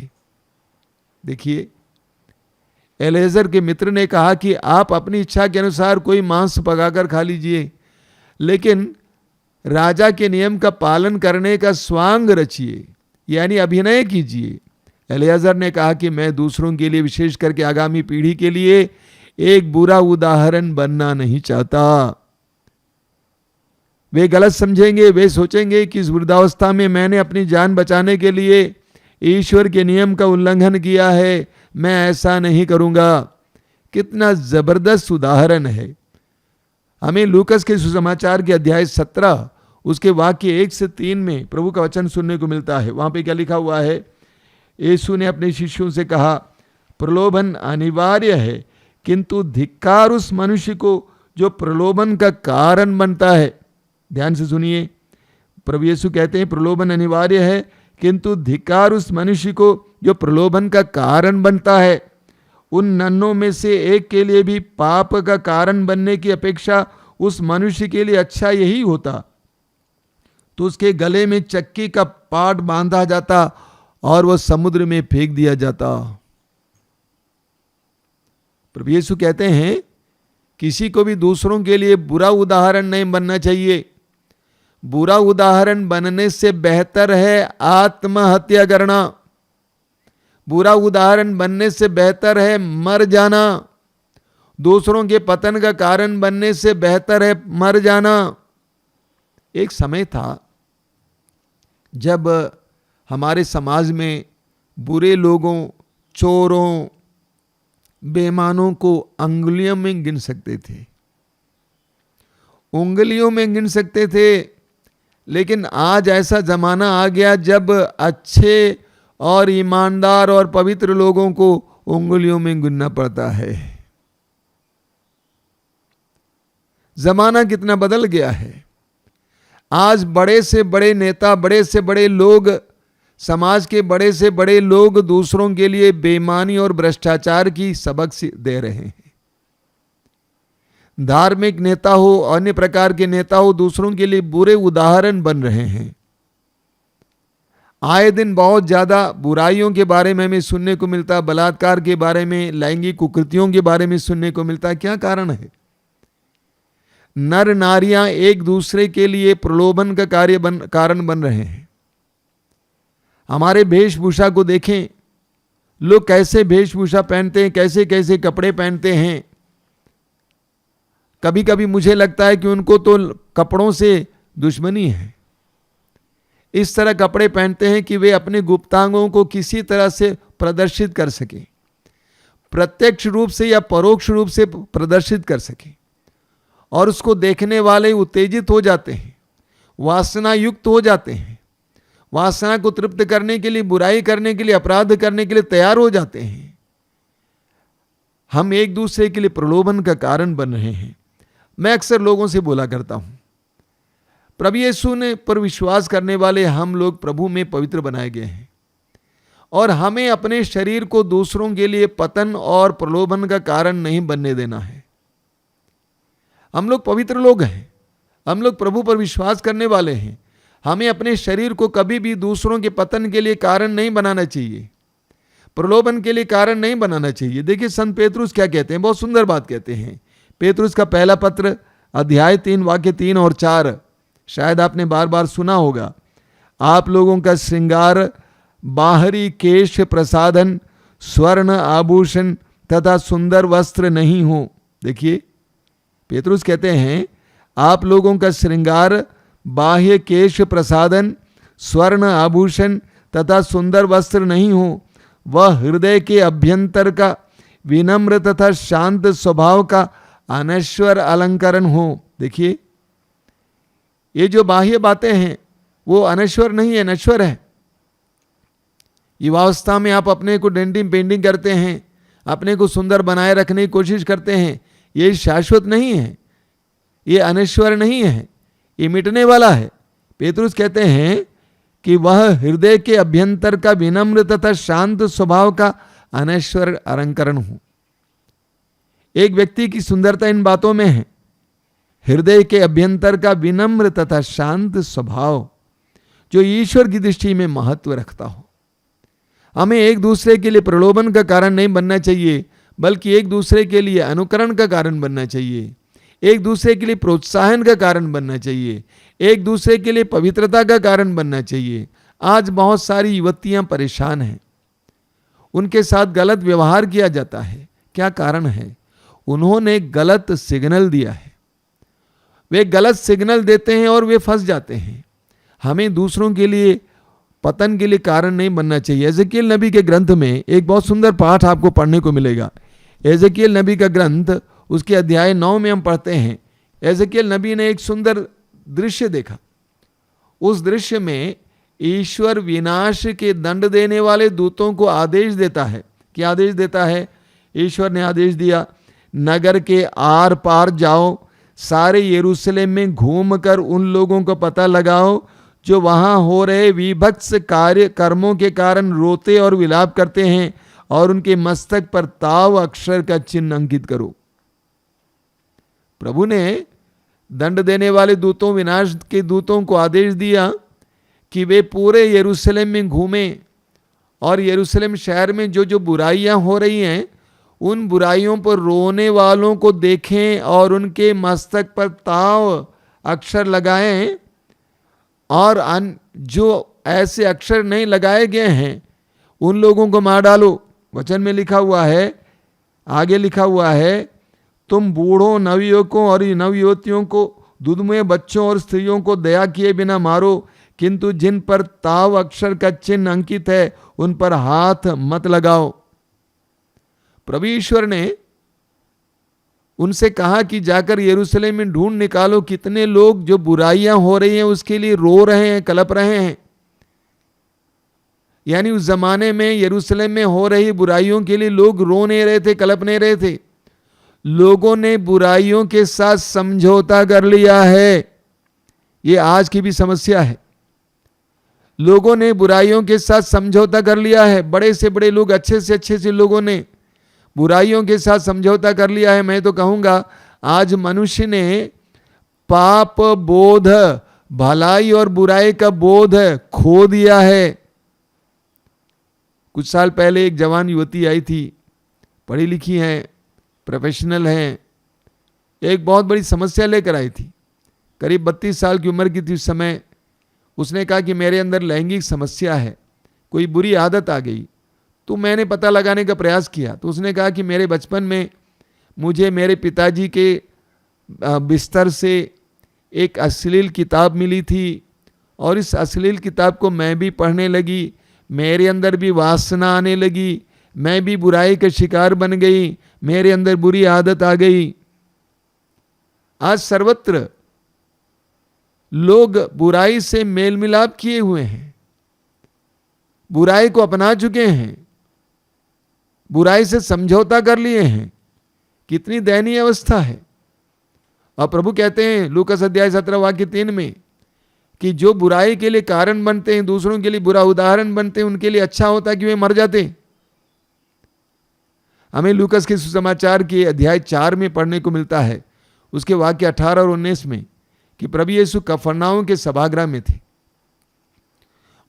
देखिए, एलेजर के मित्र ने कहा कि आप अपनी इच्छा के अनुसार कोई मांस पकाकर खा लीजिए, लेकिन राजा के नियम का पालन करने का स्वांग रचिए, यानी अभिनय कीजिए। एलेजर ने कहा कि मैं दूसरों के लिए, विशेष करके आगामी पीढ़ी के लिए, एक बुरा उदाहरण बनना नहीं चाहता। वे गलत समझेंगे, वे सोचेंगे कि इस वृद्धावस्था में मैंने अपनी जान बचाने के लिए ईश्वर के नियम का उल्लंघन किया है, मैं ऐसा नहीं करूंगा। कितना जबरदस्त उदाहरण है। हमें लूकस के सुसमाचार के अध्याय 17 उसके वाक्य 1 से 3 में प्रभु का वचन सुनने को मिलता है। वहां पे क्या लिखा हुआ है? यीशु ने अपने शिष्यों से कहा, प्रलोभन अनिवार्य है, किंतु धिक्कार उस मनुष्य को जो प्रलोभन का कारण बनता है। ध्यान से सुनिए, प्रभु यीशु कहते हैं प्रलोभन अनिवार्य है, किंतु धिक्कार उस मनुष्य को जो प्रलोभन का कारण बनता है। उन नन्हों में से एक के लिए भी पाप का कारण बनने की अपेक्षा उस मनुष्य के लिए अच्छा यही होता तो उसके गले में चक्की का पाट बांधा जाता और वह समुद्र में फेंक दिया जाता। प्रभु यीशु कहते हैं किसी को भी दूसरों के लिए बुरा उदाहरण नहीं बनना चाहिए। बुरा उदाहरण बनने से बेहतर है आत्महत्या करना। बुरा उदाहरण बनने से बेहतर है मर जाना। दूसरों के पतन का कारण बनने से बेहतर है मर जाना। एक समय था जब हमारे समाज में बुरे लोगों, चोरों, बेईमानों को अंगुलियों में गिन सकते थे, उंगलियों में गिन सकते थे। लेकिन आज ऐसा जमाना आ गया जब अच्छे और ईमानदार और पवित्र लोगों को उंगलियों में गिनना पड़ता है। जमाना कितना बदल गया है। आज बड़े से बड़े नेता, बड़े से बड़े लोग, समाज के बड़े से बड़े लोग दूसरों के लिए बेईमानी और भ्रष्टाचार की सबक दे रहे हैं। धार्मिक नेता हो, अन्य प्रकार के नेता हो, दूसरों के लिए बुरे उदाहरण बन रहे हैं। आए दिन बहुत ज्यादा बुराइयों के बारे में हमें सुनने को मिलता, बलात्कार के बारे में, लैंगिक कुकृतियों के बारे में सुनने को मिलता। क्या कारण है? नर नारियां एक दूसरे के लिए प्रलोभन का कारण बन रहे हैं। हमारे वेशभूषा को देखें, लोग कैसे वेशभूषा पहनते हैं, कैसे कैसे कपड़े पहनते हैं। कभी कभी मुझे लगता है कि उनको तो कपड़ों से दुश्मनी है। इस तरह कपड़े पहनते हैं कि वे अपने गुप्तांगों को किसी तरह से प्रदर्शित कर सके, प्रत्यक्ष रूप से या परोक्ष रूप से प्रदर्शित कर सके, और उसको देखने वाले उत्तेजित हो जाते हैं, वासना युक्त हो जाते हैं, वासना को तृप्त करने के लिए, बुराई करने के लिए, अपराध करने के लिए तैयार हो जाते हैं। हम एक दूसरे के लिए प्रलोभन का कारण बन रहे हैं। मैं अक्सर लोगों से बोला करता हूं, प्रभु यीशु ने पर विश्वास करने वाले हम लोग प्रभु में पवित्र बनाए गए हैं, और हमें अपने शरीर को दूसरों के लिए पतन और प्रलोभन का कारण नहीं बनने देना है। हम लोग पवित्र लोग हैं, हम लोग प्रभु पर विश्वास करने वाले हैं। हमें अपने शरीर को कभी भी दूसरों के पतन के लिए कारण नहीं बनाना चाहिए, प्रलोभन के लिए कारण नहीं बनाना चाहिए। देखिए संत पेतरुस क्या कहते हैं, बहुत सुंदर बात कहते हैं। पेतरुस का पहला पत्र अध्याय 3 वाक्य 3 और 4 शायद आपने बार बार सुना होगा। आप लोगों का श्रृंगार बाहरी केश प्रसाधन, स्वर्ण आभूषण तथा सुंदर वस्त्र नहीं हो। देखिए पेतरुस कहते हैं आप लोगों का श्रृंगार बाह्य केश प्रसाधन, स्वर्ण आभूषण तथा सुंदर वस्त्र नहीं हो, वह हृदय के अभ्यंतर का विनम्र तथा शांत स्वभाव का अनश्वर अलंकरण हो। देखिए ये जो बाह्य बातें हैं वो अनश्वर नहीं है, नश्वर है। युवावस्था में आप अपने को डेंटिंग पेंटिंग करते हैं, अपने को सुंदर बनाए रखने की कोशिश करते हैं, ये शाश्वत नहीं है, ये अनश्वर नहीं है, ये मिटने वाला है। पेतरुस कहते हैं कि वह हृदय के अभ्यंतर का विनम्र तथा शांत स्वभाव का अनश्वर अलंकरण हो। एक व्यक्ति की सुंदरता इन बातों में है, हृदय के अभ्यंतर का विनम्र तथा शांत स्वभाव जो ईश्वर की दृष्टि में महत्व रखता हो। हमें एक दूसरे के लिए प्रलोभन का कारण नहीं बनना चाहिए, बल्कि एक दूसरे के लिए अनुकरण का कारण बनना चाहिए, एक दूसरे के लिए प्रोत्साहन का कारण बनना चाहिए, एक दूसरे के लिए पवित्रता का कारण बनना चाहिए। आज बहुत सारी युवतियां परेशान हैं, उनके साथ गलत व्यवहार किया जाता है। क्या कारण है? उन्होंने गलत सिग्नल दिया है। वे गलत सिग्नल देते हैं और वे फंस जाते हैं। हमें दूसरों के लिए पतन के लिए कारण नहीं बनना चाहिए। एजेकिएल नबी के ग्रंथ में एक बहुत सुंदर पाठ आपको पढ़ने को मिलेगा। एजेकिएल नबी का ग्रंथ, उसके अध्याय 9 में हम पढ़ते हैं, एजेकिएल नबी ने एक सुंदर दृश्य देखा। उस दृश्य में ईश्वर विनाश के दंड देने वाले दूतों को आदेश देता है। क्या आदेश देता है? ईश्वर ने आदेश दिया, नगर के आर पार जाओ, सारे यरूशलेम में घूमकर उन लोगों का पता लगाओ जो वहां हो रहे विभत्स कार्य कर्मों के कारण रोते और विलाप करते हैं, और उनके मस्तक पर ताव अक्षर का चिन्ह अंकित करो। प्रभु ने दंड देने वाले दूतों, विनाश के दूतों को आदेश दिया कि वे पूरे यरूशलेम में घूमें और यरूशलेम शहर में जो जो बुराइयां हो रही हैं उन बुराइयों पर रोने वालों को देखें और उनके मस्तक पर ताव अक्षर लगाएं, और जो ऐसे अक्षर नहीं लगाए गए हैं उन लोगों को मार डालो। वचन में लिखा हुआ है, आगे लिखा हुआ है, तुम बूढ़ों, नवयुवकों और नवयुवतियों को, दुधमुए बच्चों और स्त्रियों को दया किए बिना मारो, किंतु जिन पर ताव अक्षर का चिन्ह अंकित है उन पर हाथ मत लगाओ। प्रभु ईश्वर ने उनसे कहा कि जाकर यरूशलेम में ढूंढ निकालो कितने लोग जो बुराइयां हो रही हैं उसके लिए रो रहे हैं, कलप रहे हैं। यानी उस जमाने में यरूशलेम में हो रही बुराइयों के लिए लोग रो नहीं रहे थे, कलप नहीं रहे थे। लोगों ने बुराइयों के साथ समझौता कर लिया है। ये आज की भी समस्या है। लोगों ने बुराइयों के साथ समझौता कर लिया है। बड़े से बड़े लोग, अच्छे से लोगों ने बुराइयों के साथ समझौता कर लिया है। मैं तो कहूंगा आज मनुष्य ने पाप बोध, भलाई और बुराई का बोध खो दिया है। कुछ साल पहले एक जवान युवती आई थी, पढ़ी लिखी है, प्रोफेशनल है, एक बहुत बड़ी समस्या लेकर आई थी। करीब 32 साल की उम्र की थी उस समय। उसने कहा कि मेरे अंदर लैंगिक समस्या है, कोई बुरी आदत आ गई। तो मैंने पता लगाने का प्रयास किया। तो उसने कहा कि मेरे बचपन में मुझे मेरे पिताजी के बिस्तर से एक अश्लील किताब मिली थी और इस अश्लील किताब को मैं भी पढ़ने लगी। मेरे अंदर भी वासना आने लगी, मैं भी बुराई का शिकार बन गई, मेरे अंदर बुरी आदत आ गई। आज सर्वत्र लोग बुराई से मेल मिलाप किए हुए हैं, बुराई को अपना चुके हैं, बुराई से समझौता कर लिए हैं। कितनी दयनीय अवस्था है। और प्रभु कहते हैं लूकास अध्याय 17 वाक्य 3 में कि जो बुराई के लिए कारण बनते हैं, दूसरों के लिए बुरा उदाहरण बनते हैं, उनके लिए अच्छा होता है कि वे मर जाते। हमें लूकास के सुसमाचार के अध्याय 4 में पढ़ने को मिलता है, उसके वाक्य 18 और 19 में, कि प्रभु यीशु कफरनाहूम के सभागृह में थे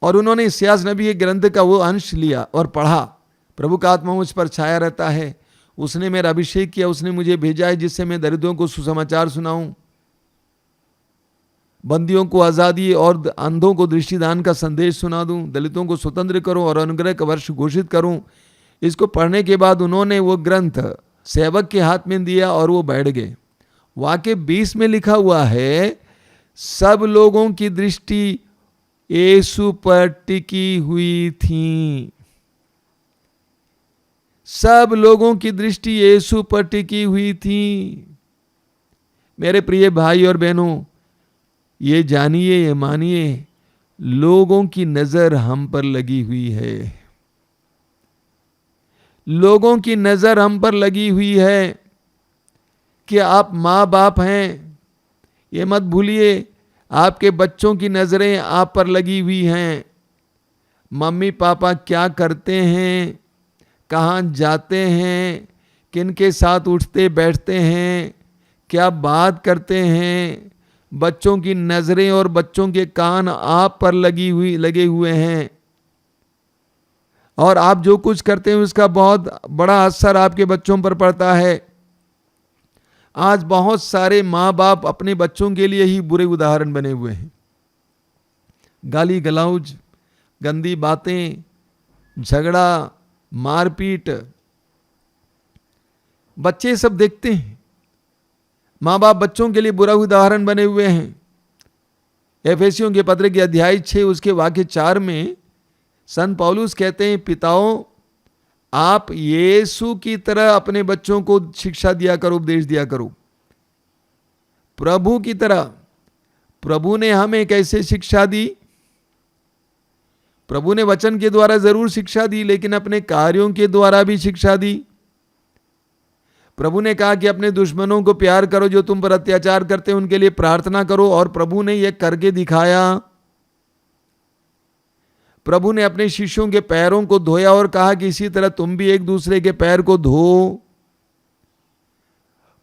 और उन्होंने इस्यास नबी के ग्रंथ का वो अंश लिया और पढ़ा। प्रभु का आत्मा मुझ पर छाया रहता है, उसने मेरा अभिषेक किया, उसने मुझे भेजा है जिससे मैं दरिद्रों को सुसमाचार सुनाऊं, बंदियों को आज़ादी और अंधों को दृष्टिदान का संदेश सुना दूं, दलितों को स्वतंत्र करूं और अनुग्रह का वर्ष घोषित करूं। इसको पढ़ने के बाद उन्होंने वो ग्रंथ सेवक के हाथ में दिया और वो बैठ गए। वाक्य 20 में लिखा हुआ है, सब लोगों की दृष्टि यीशु पर टिकी हुई थी। सब लोगों की दृष्टि यीशु पर टिकी हुई थी। मेरे प्रिय भाई और बहनों, ये जानिए, ये मानिए, लोगों की नजर हम पर लगी हुई है। लोगों की नजर हम पर लगी हुई है कि आप माँ बाप हैं। ये मत भूलिए, आपके बच्चों की नजरें आप पर लगी हुई हैं। मम्मी पापा क्या करते हैं, कहाँ जाते हैं, किनके साथ उठते बैठते हैं, क्या बात करते हैं, बच्चों की नजरें और बच्चों के कान आप पर लगे हुए हैं। और आप जो कुछ करते हैं उसका बहुत बड़ा असर आपके बच्चों पर पड़ता है। आज बहुत सारे माँ बाप अपने बच्चों के लिए ही बुरे उदाहरण बने हुए हैं। गाली गलौज, गंदी बातें, झगड़ा, मारपीट, बच्चे सब देखते हैं। माँ बाप बच्चों के लिए बुरा उदाहरण बने हुए हैं। एफेसियों के पत्र के अध्याय 6 उसके वाक्य 4 में संत पौलुस कहते हैं, पिताओं आप यीशु की तरह अपने बच्चों को शिक्षा दिया करो, उपदेश दिया करो, प्रभु की तरह। प्रभु ने हमें कैसे शिक्षा दी? प्रभु ने वचन के द्वारा जरूर शिक्षा दी, लेकिन अपने कार्यों के द्वारा भी शिक्षा दी। प्रभु ने कहा कि अपने दुश्मनों को प्यार करो, जो तुम पर अत्याचार करते हैं उनके लिए प्रार्थना करो, और प्रभु ने यह करके दिखाया। प्रभु ने अपने शिष्यों के पैरों को धोया और कहा कि इसी तरह तुम भी एक दूसरे के पैर को धो।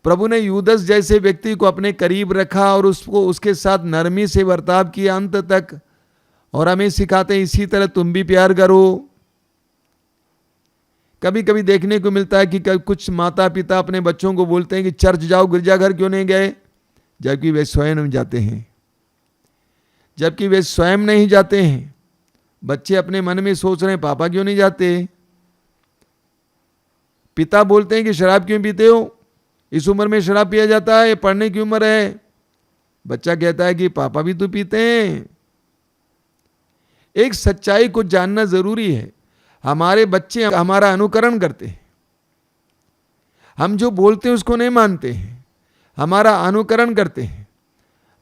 प्रभु ने यूदस जैसे व्यक्ति को अपने करीब रखा और उसको उसके साथ नरमी से बर्ताव किया अंत तक, और हमें सिखाते हैं इसी तरह तुम भी प्यार करो। कभी कभी देखने को मिलता है कि कुछ माता पिता अपने बच्चों को बोलते हैं कि चर्च जाओ, गिरजाघर क्यों नहीं गए, जबकि वे स्वयं नहीं जाते हैं। जबकि वे स्वयं नहीं जाते हैं। बच्चे अपने मन में सोच रहे हैं पापा क्यों नहीं जाते। पिता बोलते हैं कि शराब क्यों पीते हो, इस उम्र में शराब पिया जाता है, पढ़ने की उम्र है। बच्चा कहता है कि पापा भी तो पीते हैं। एक सच्चाई को जानना जरूरी है। हमारे बच्चे हमारा अनुकरण करते हैं। हम जो बोलते हैं उसको नहीं मानते हैं, हमारा अनुकरण करते हैं।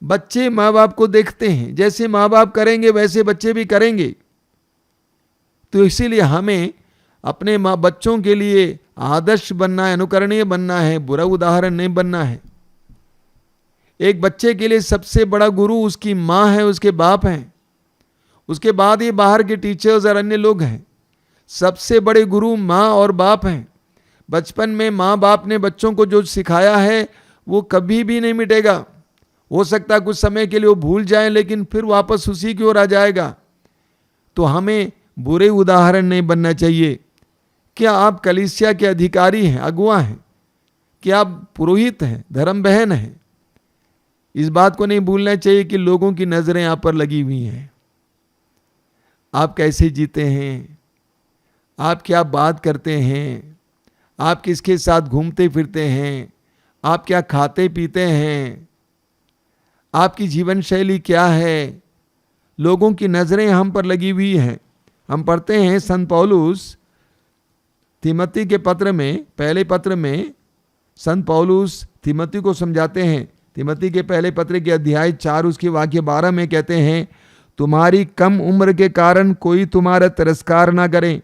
बच्चे माँ बाप को देखते हैं, जैसे माँ बाप करेंगे वैसे बच्चे भी करेंगे। तो इसीलिए हमें अपने माँ बच्चों के लिए आदर्श बनना है, अनुकरणीय बनना है, बुरा उदाहरण नहीं बनना है। एक बच्चे के लिए सबसे बड़ा गुरु उसकी माँ है, उसके बाप हैं। उसके बाद ये बाहर के टीचर्स और अन्य लोग हैं। सबसे बड़े गुरु माँ और बाप हैं। बचपन में माँ बाप ने बच्चों को जो सिखाया है वो कभी भी नहीं मिटेगा। हो सकता है कुछ समय के लिए वो भूल जाए, लेकिन फिर वापस उसी की ओर आ जाएगा। तो हमें बुरे उदाहरण नहीं बनना चाहिए। क्या आप कलीसिया के अधिकारी हैं, अगुआ हैं? क्या आप पुरोहित हैं, धर्म बहन हैं? इस बात को नहीं भूलना चाहिए कि लोगों की नजरें आप पर लगी हुई हैं। आप कैसे जीते हैं, आप क्या बात करते हैं, आप किसके साथ घूमते फिरते हैं, आप क्या खाते पीते हैं, आपकी जीवन शैली क्या है, लोगों की नजरें हम पर लगी हुई हैं। हम पढ़ते हैं संत पौलुस तिमोथी के पत्र में, पहले पत्र में संत पौलुस तिमोथी को समझाते हैं। तिमोथी के पहले पत्र के अध्याय 4 उसके वाक्य 12 में कहते हैं, तुम्हारी कम उम्र के कारण कोई तुम्हारा तिरस्कार ना करे,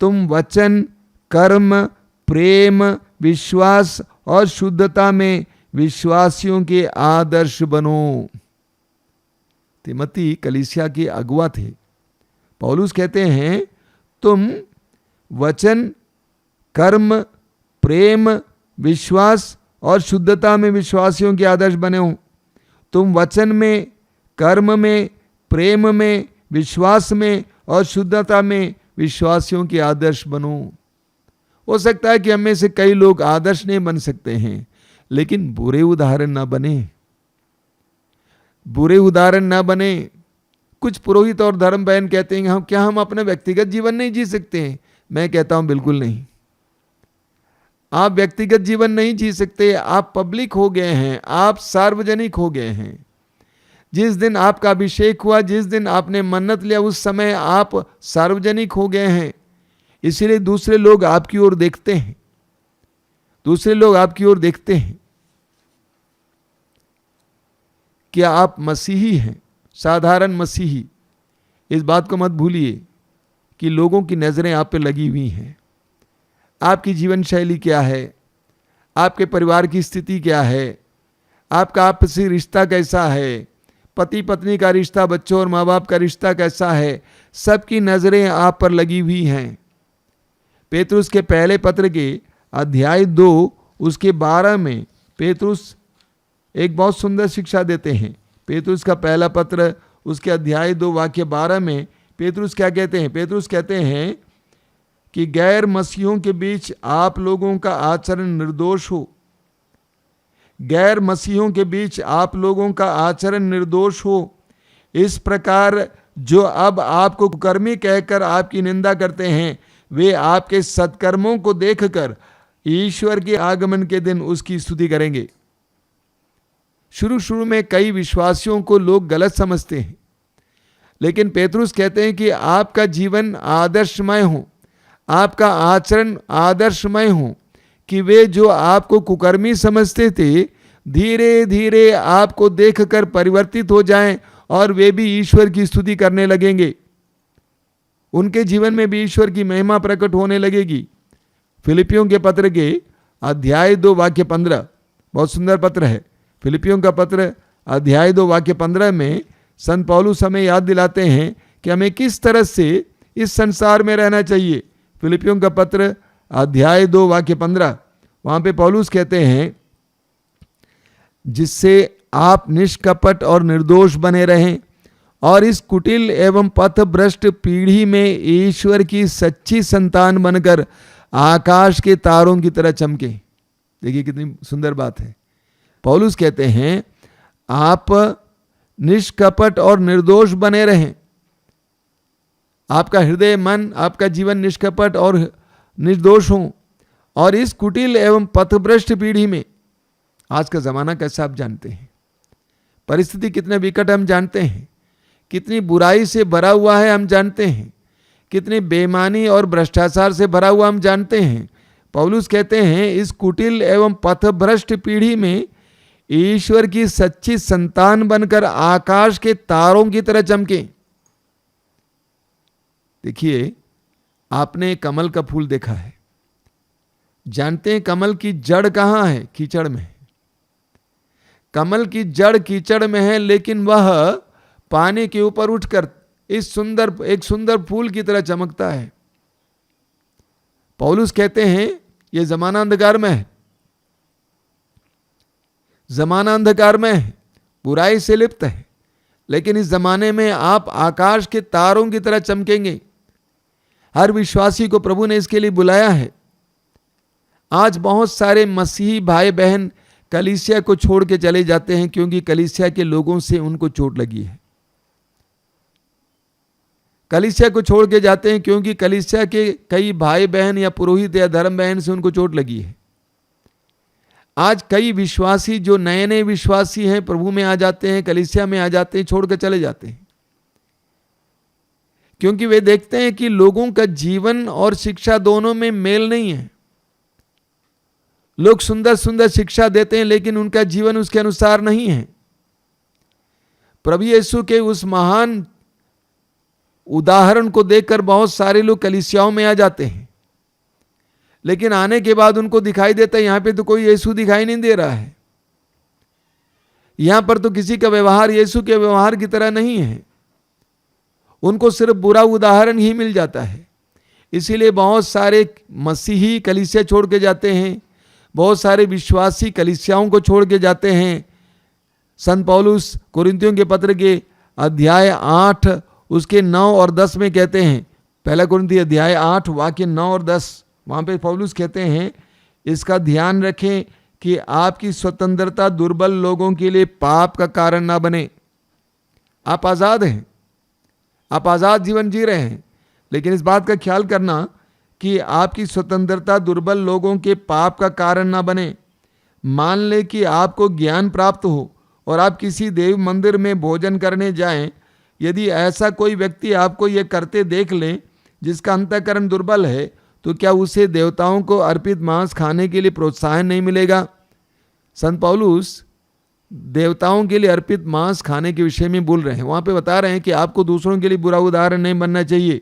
तुम वचन, कर्म, प्रेम, विश्वास और शुद्धता में विश्वासियों के आदर्श बनो। तिमोथी कलीसिया के अगुआ थे। पौलुस कहते हैं तुम वचन, कर्म, प्रेम, विश्वास और शुद्धता में विश्वासियों के आदर्श बने हो। तुम वचन में, कर्म में, प्रेम में, विश्वास में और शुद्धता में विश्वासियों के आदर्श बनो। हो सकता है कि हम में से कई लोग आदर्श नहीं बन सकते हैं, लेकिन बुरे उदाहरण ना बने। बुरे उदाहरण ना बने। कुछ पुरोहित और धर्म बहन कहते हैं हम अपना व्यक्तिगत जीवन नहीं जी सकते हैं। मैं कहता हूं बिल्कुल नहीं। आप व्यक्तिगत जीवन नहीं जी सकते, आप पब्लिक हो गए हैं, आप सार्वजनिक हो गए हैं। जिस दिन आपका अभिषेक हुआ, जिस दिन आपने मन्नत लिया, उस समय आप सार्वजनिक हो गए हैं। इसीलिए दूसरे लोग आपकी ओर देखते हैं, दूसरे लोग आपकी ओर देखते हैं। क्या आप मसीही हैं, साधारण मसीही? इस बात को मत भूलिए कि लोगों की नजरें आप पे लगी हुई हैं। आपकी जीवन शैली क्या है, आपके परिवार की स्थिति क्या है, आपका आपसी रिश्ता कैसा है, पति पत्नी का रिश्ता, बच्चों और माँ बाप का रिश्ता कैसा है, सबकी नजरें आप पर लगी हुई हैं। पेतरुस के पहले पत्र के अध्याय 2 उसके 12 में पेतरुस एक बहुत सुंदर शिक्षा देते हैं। पेतरुस का पहला पत्र उसके अध्याय 2 वाक्य 12 में पेतरुस क्या कहते हैं? पेतरुस कहते हैं कि गैर मसीहों के बीच आप लोगों का आचरण निर्दोष हो। गैर मसीहों के बीच आप लोगों का आचरण निर्दोष हो। इस प्रकार जो अब आपको कुकर्मी कहकर आपकी निंदा करते हैं, वे आपके सत्कर्मों को देखकर ईश्वर के आगमन के दिन उसकी स्तुति करेंगे। शुरू शुरू में कई विश्वासियों को लोग गलत समझते हैं, लेकिन पेतरुस कहते हैं कि आपका जीवन आदर्शमय हो, आपका आचरण आदर्शमय हो, कि वे जो आपको कुकर्मी समझते थे धीरे धीरे आपको देखकर परिवर्तित हो जाएं और वे भी ईश्वर की स्तुति करने लगेंगे। उनके जीवन में भी ईश्वर की महिमा प्रकट होने लगेगी। फिलिपियों के पत्र के अध्याय 2 वाक्य 15 बहुत सुंदर पत्र है। फिलिपियों का पत्र अध्याय 2 वाक्य 15 में संत पौलुस हमें याद दिलाते हैं कि हमें किस तरह से इस संसार में रहना चाहिए। फिलिपियों का पत्र अध्याय 2 वाक्य 15, वहाँ पे पौलुस कहते हैं, जिससे आप निष्कपट और निर्दोष बने रहें और इस कुटिल एवं पथभ्रष्ट पीढ़ी में ईश्वर की सच्ची संतान बनकर आकाश के तारों की तरह चमके। देखिए कितनी सुंदर बात है। पौलुस कहते हैं आप निष्कपट और निर्दोष बने रहें। आपका हृदय मन आपका जीवन निष्कपट और निर्दोष हो, और इस कुटिल एवं पथभ्रष्ट पीढ़ी में, आज का जमाना कैसा आप जानते हैं, परिस्थिति कितने विकट हम जानते हैं, कितनी बुराई से भरा हुआ है हम जानते हैं, कितनी बेईमानी और भ्रष्टाचार से भरा हुआ हम जानते हैं। पौलुस कहते हैं इस कुटिल एवं पथभ्रष्ट पीढ़ी में ईश्वर की सच्ची संतान बनकर आकाश के तारों की तरह चमके। देखिए, आपने कमल का फूल देखा है, जानते हैं कमल की जड़ कहाँ है? कीचड़ में है। कमल की जड़ कीचड़ में है, लेकिन वह पानी के ऊपर उठकर एक सुंदर फूल की तरह चमकता है। पौलुस कहते हैं यह जमाना अंधकार में है, जमाना अंधकार में है, बुराई से लिप्त है, लेकिन इस जमाने में आप आकाश के तारों की तरह चमकेंगे। हर विश्वासी को प्रभु ने इसके लिए बुलाया है। आज बहुत सारे मसीही भाई बहन कलीसिया को छोड़ के चले जाते हैं क्योंकि कलीसिया के लोगों से उनको चोट लगी है। कलीसिया को छोड़ के जाते हैं क्योंकि कलीसिया के कई भाई बहन या पुरोहित या धर्म बहन से उनको चोट लगी है। आज कई विश्वासी जो नए नए विश्वासी हैं प्रभु में आ जाते हैं, कलीसिया में आ जाते हैं, छोड़ कर चले जाते हैं क्योंकि वे देखते हैं कि लोगों का जीवन और शिक्षा दोनों में मेल नहीं है। लोग सुंदर सुंदर शिक्षा देते हैं लेकिन उनका जीवन उसके अनुसार नहीं है। प्रभु यीशु के उस महान उदाहरण को देखकर बहुत सारे लोग कलीसियाओं में आ जाते हैं, लेकिन आने के बाद उनको दिखाई देता है यहां पे तो कोई यीशु दिखाई नहीं दे रहा है, यहां पर तो किसी का व्यवहार यीशु के व्यवहार की तरह नहीं है। उनको सिर्फ बुरा उदाहरण ही मिल जाता है। इसीलिए बहुत सारे मसीही कलीसिया छोड़ के जाते हैं, बहुत सारे विश्वासी कलीसियाओं को छोड़ के जाते हैं। संत पौलुस कुरिन्थियों के पत्र के अध्याय 8 उसके 9 और 10 में कहते हैं, पहला कुरिन्थी अध्याय 8 वाक्य 9 और 10, वहाँ पे पौलुस कहते हैं इसका ध्यान रखें कि आपकी स्वतंत्रता दुर्बल लोगों के लिए पाप का कारण ना बने। आप आज़ाद हैं, आप आज़ाद जीवन जी रहे हैं, लेकिन इस बात का ख्याल करना कि आपकी स्वतंत्रता दुर्बल लोगों के पाप का कारण ना बने। मान ले कि आपको ज्ञान प्राप्त हो और आप किसी देव मंदिर में भोजन करने जाएं, यदि ऐसा कोई व्यक्ति आपको ये करते देख ले जिसका अंतःकरण दुर्बल है, तो क्या उसे देवताओं को अर्पित मांस खाने के लिए प्रोत्साहन नहीं मिलेगा? संत पौलुस देवताओं के लिए अर्पित मांस खाने के विषय में बोल रहे हैं। वहाँ पे बता रहे हैं कि आपको दूसरों के लिए बुरा उदाहरण नहीं बनना चाहिए।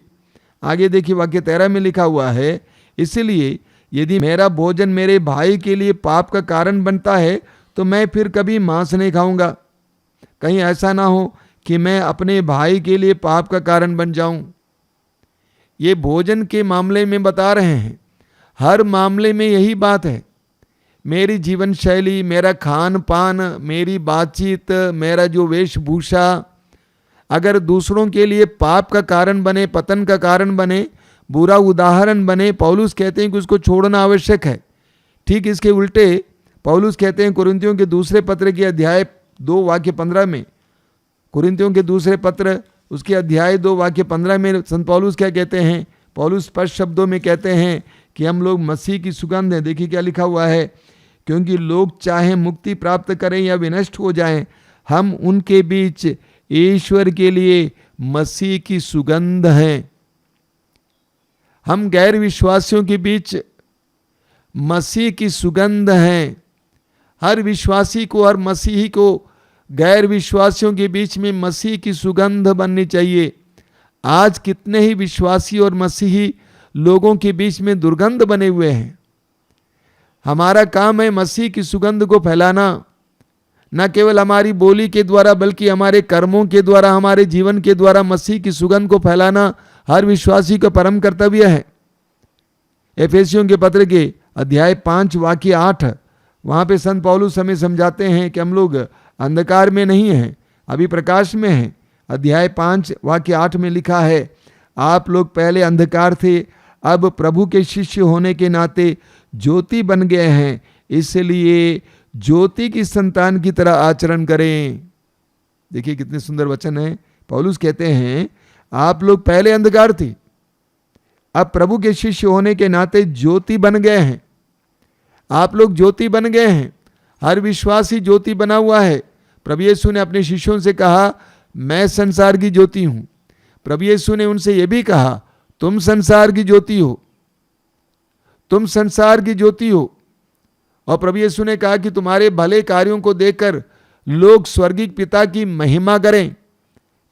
आगे देखिए वाक्य 13 में लिखा हुआ है, इसलिए यदि मेरा भोजन मेरे भाई के लिए पाप का कारण बनता है तो मैं फिर कभी मांस नहीं खाऊंगा। कहीं ऐसा ना हो कि मैं अपने भाई के लिए पाप का कारण बन जाऊं। ये भोजन के मामले में बता रहे हैं, हर मामले में यही बात है। मेरी जीवन शैली, मेरा खान पान, मेरी बातचीत, मेरा जो वेशभूषा अगर दूसरों के लिए पाप का कारण बने, पतन का कारण बने, बुरा उदाहरण बने। पौलुस कहते हैं कि उसको छोड़ना आवश्यक है। ठीक इसके उल्टे पौलुस कहते हैं कुरिन्थियों के दूसरे पत्र के अध्याय 2 वाक्य 15 में, कुरिन्थियों के दूसरे पत्र उसके अध्याय 2 वाक्य 15 में संत पौलुस क्या कहते हैं? पौलुस स्पष्ट शब्दों में कहते हैं कि हम लोग मसीह की सुगंध हैं। देखिए क्या लिखा हुआ है, क्योंकि लोग चाहे मुक्ति प्राप्त करें या विनष्ट हो जाएं, हम उनके बीच ईश्वर के लिए मसीह की सुगंध हैं। हम गैर विश्वासियों के बीच मसीह की सुगंध हैं। हर विश्वासी को, हर मसीही को गैर विश्वासियों के बीच में मसीह की सुगंध बननी चाहिए। आज कितने ही विश्वासी और मसीही लोगों के बीच में दुर्गंध बने हुए हैं। हमारा काम है मसीह की सुगंध को फैलाना, न केवल हमारी बोली के द्वारा बल्कि हमारे कर्मों के द्वारा, हमारे जीवन के द्वारा मसीह की सुगंध को फैलाना हर विश्वासी का परम कर्तव्य है। एफेसियों के पत्र के अध्याय 5 वाक्य 8, वहाँ पे संत पौलुस हमें समझाते हैं कि हम लोग अंधकार में नहीं हैं, अभी प्रकाश में हैं। अध्याय 5 वाक्य 8 में लिखा है, आप लोग पहले अंधकार थे, अब प्रभु के शिष्य होने के नाते ज्योति बन गए हैं, इसलिए ज्योति की संतान की तरह आचरण करें। देखिए कितने सुंदर वचन है। पौलुस कहते हैं आप लोग पहले अंधकार थे, अब प्रभु के शिष्य होने के नाते ज्योति बन गए हैं। आप लोग ज्योति बन गए हैं। हर विश्वासी ज्योति बना हुआ है। प्रभु यीशु ने अपने शिष्यों से कहा, मैं संसार की ज्योति हूं। प्रभु यीशु ने उनसे यह भी कहा, तुम संसार की ज्योति हो, तुम संसार की ज्योति हो। और प्रभु यीशु ने कहा कि तुम्हारे भले कार्यों को देखकर लोग स्वर्गीय पिता की महिमा करें।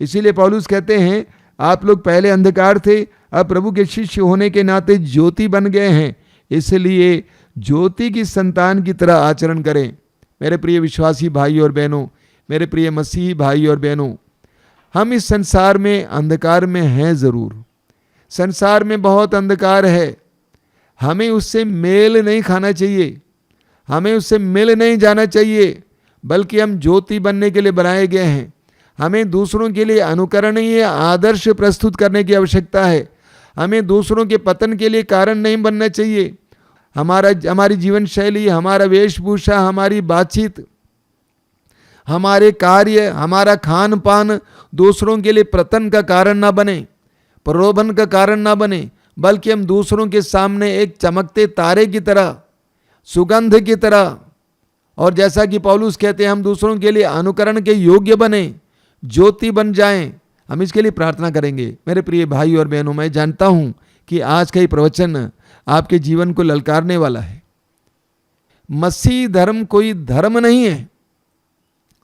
इसीलिए पौलुस कहते हैं आप लोग पहले अंधकार थे, अब प्रभु के शिष्य होने के नाते ज्योति बन गए हैं, इसलिए ज्योति की संतान की तरह आचरण करें। मेरे प्रिय विश्वासी भाई और बहनों, मेरे प्रिय मसीही भाई और बहनों, हम इस संसार में अंधकार में हैं जरूर। संसार में बहुत अंधकार है, हमें उससे मेल नहीं खाना चाहिए, हमें उससे मिल नहीं जाना चाहिए, बल्कि हम ज्योति बनने के लिए बनाए गए हैं। हमें दूसरों के लिए अनुकरणीय आदर्श प्रस्तुत करने की आवश्यकता है। हमें दूसरों के पतन के लिए कारण नहीं बनना चाहिए। हमारी जीवन शैली, हमारा वेशभूषा, हमारी बातचीत, हमारे कार्य, हमारा खान पान दूसरों के लिए पतन का कारण ना बने, प्रलोभन का कारण ना बने, बल्कि हम दूसरों के सामने एक चमकते तारे की तरह, सुगंध की तरह, और जैसा कि पौलुस कहते हैं हम दूसरों के लिए अनुकरण के योग्य बने, ज्योति बन जाएं। हम इसके लिए प्रार्थना करेंगे। मेरे प्रिय भाई और बहनों, मैं जानता हूं कि आज का ये प्रवचन आपके जीवन को ललकारने वाला है। मसीह धर्म कोई धर्म नहीं है,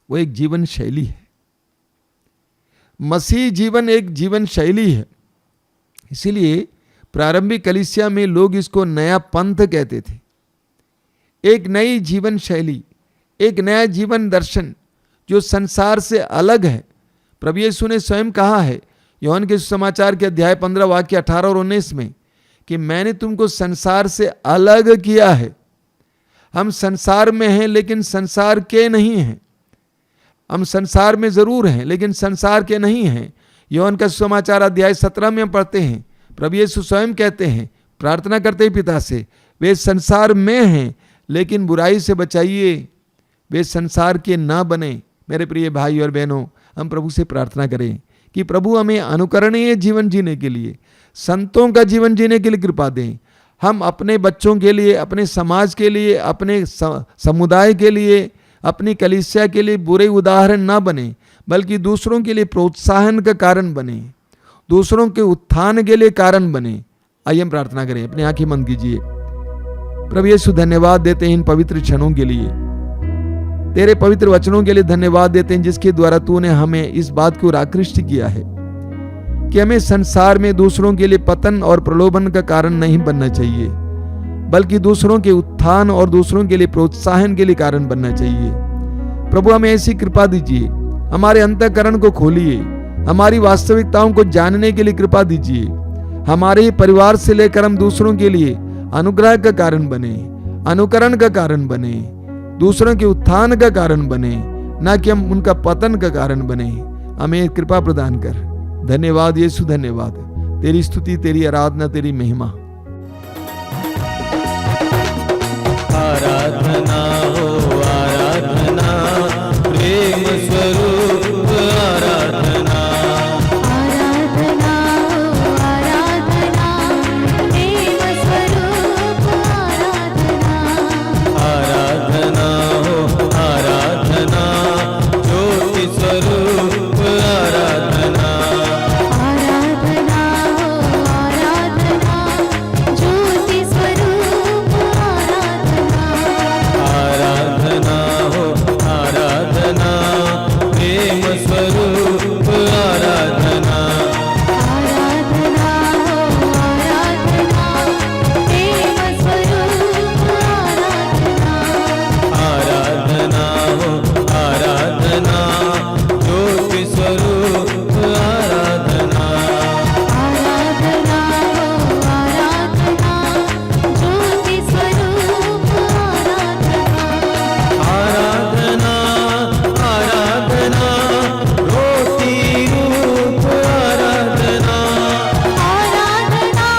वो एक जीवन शैली है। मसीह जीवन एक जीवन शैली है। इसीलिए प्रारंभिक कलीसिया में लोग इसको नया पंथ कहते थे। एक नई जीवन शैली, एक नया जीवन दर्शन जो संसार से अलग है। प्रभु यीशु ने स्वयं कहा है यूहन्ना के सुसमाचार के अध्याय 15 वाक्य 18 और 19 में कि मैंने तुमको संसार से अलग किया है। हम संसार में हैं लेकिन संसार के नहीं हैं। हम संसार में जरूर हैं लेकिन संसार के नहीं हैं। यूहन्ना का सुसमाचार अध्याय 17 में हम पढ़ते हैं, प्रभु यीशु स्वयं कहते हैं, प्रार्थना करते हैं पिता से, वे संसार में हैं लेकिन बुराई से बचाइए, वे संसार के ना बने। मेरे प्रिय भाई और बहनों, हम प्रभु से प्रार्थना करें कि प्रभु हमें अनुकरणीय जीवन जीने के लिए, संतों का जीवन जीने के लिए कृपा दें। हम अपने बच्चों के लिए, अपने समाज के लिए, अपने समुदाय के लिए, अपनी कलीसिया के लिए बुरे उदाहरण ना बने, बल्कि दूसरों के लिए प्रोत्साहन का कारण बने, दूसरों के उत्थान के लिए कारण बने। आइए हम प्रार्थना करें। अपनी आंखें बंद कीजिए। प्रभु यीशु, धन्यवाद देते हैं इन पवित्र क्षणों के लिए, तेरे पवित्र वचनों के लिए धन्यवाद देते हैं जिसके द्वारा तूने हमें इस बात को आकृष्ट किया है कि हमें संसार में दूसरों के लिए पतन और प्रलोभन का कारण नहीं बनना चाहिए, बल्कि दूसरों के उत्थान और दूसरों के लिए प्रोत्साहन के लिए कारण बनना चाहिए। प्रभु, हमें ऐसी कृपा दीजिए, हमारे अंतःकरण को खोलिए, हमारी वास्तविकताओं को जानने के लिए कृपा दीजिए। हमारे ही परिवार से लेकर हम दूसरों के लिए अनुग्रह का कारण बने, अनुकरण का कारण बने, दूसरों के उत्थान का कारण बने, ना कि हम उनका पतन का कारण बने। हमें कृपा प्रदान कर। धन्यवाद यीशु, धन्यवाद। तेरी स्तुति, तेरी आराधना, तेरी महिमा। आराधना हो आराधना, प्रेम स्वरूप आराधना। आराधना हो आराधना, प्रेम स्वरूप आराधना। आराधना हो आराधना, ज्योति स्वरूप आराधना। आराधना हो आराधना, ज्योति स्वरूप आराधना। आराधना हो आराधना, प्रेम स्वरूप आराधना। आराधना हो आराधना, प्रेम स्वरूप आराधना। आराधना हो आराधना, ज्योति स्वरूप आराधना। आराधना हो आराधना, ज्योति स्वरूप आराधना। आराधना आराधना, रोटी रूप आराधना। आराधना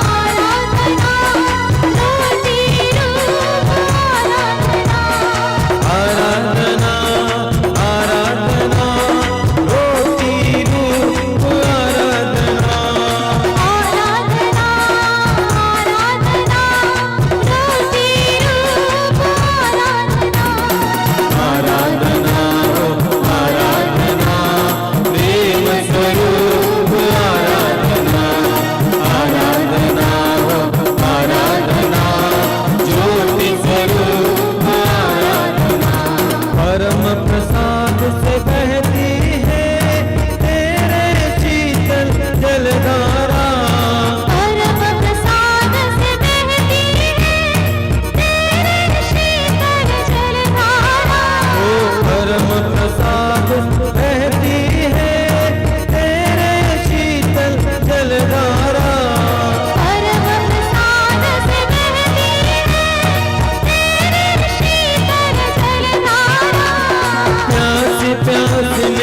आराधना, रोटी रूप आराधना। आराधना आराधना, रोटी रूप आराधना। आराधना आराधना, रोटी रूप आराधना। आराधना हो आराधना, प्रेम स्वरूप आराधना। आराधना हो आराधना, ज्योति स्वरूप आराधना। परम प्रसाद से बहती है तेरे शीतल जलधारा। परम प्रसाद से बहती है तेरे शीतल जलधारा। ओ परम प्रसाद बहती है तेरे शीतल जलधारा। परम प्रसाद से बहती है तेरे शीतल जलधारा। प्यास प्यास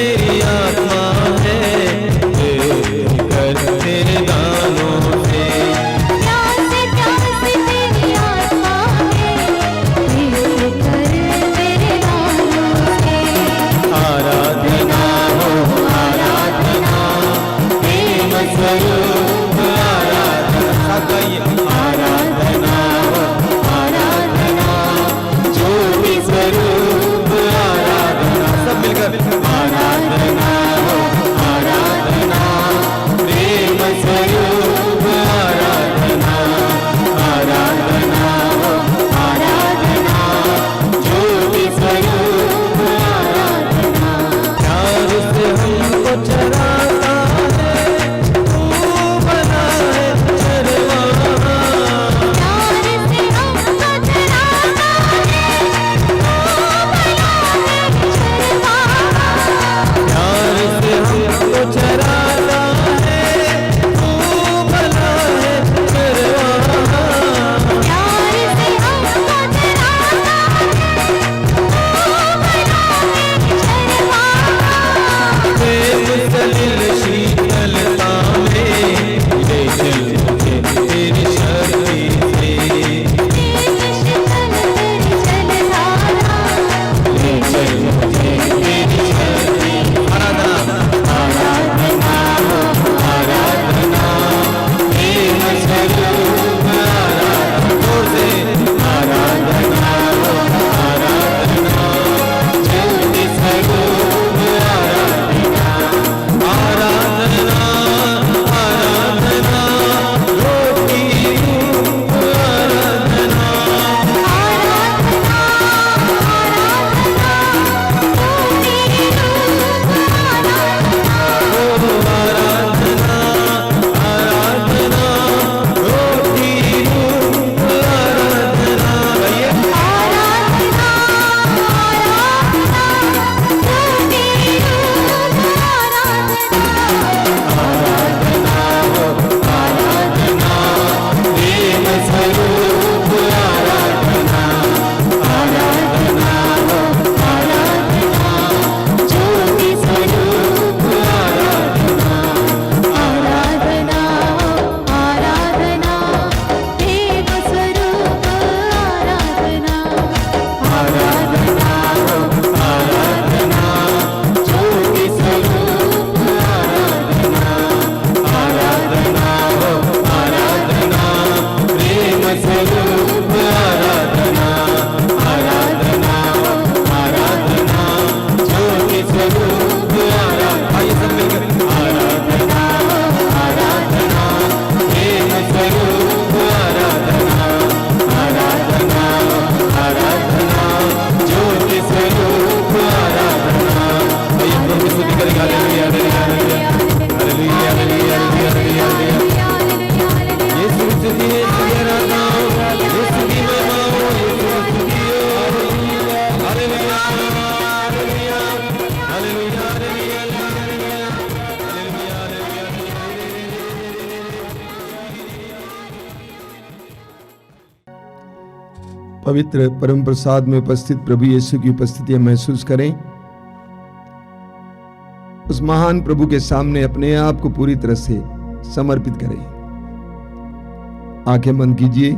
पवित्र परम प्रसाद में उपस्थित प्रभु यीशु की उपस्थिति महसूस करें। उस महान प्रभु के सामने अपने आप को पूरी तरह से समर्पित करें। आंखें बंद कीजिए।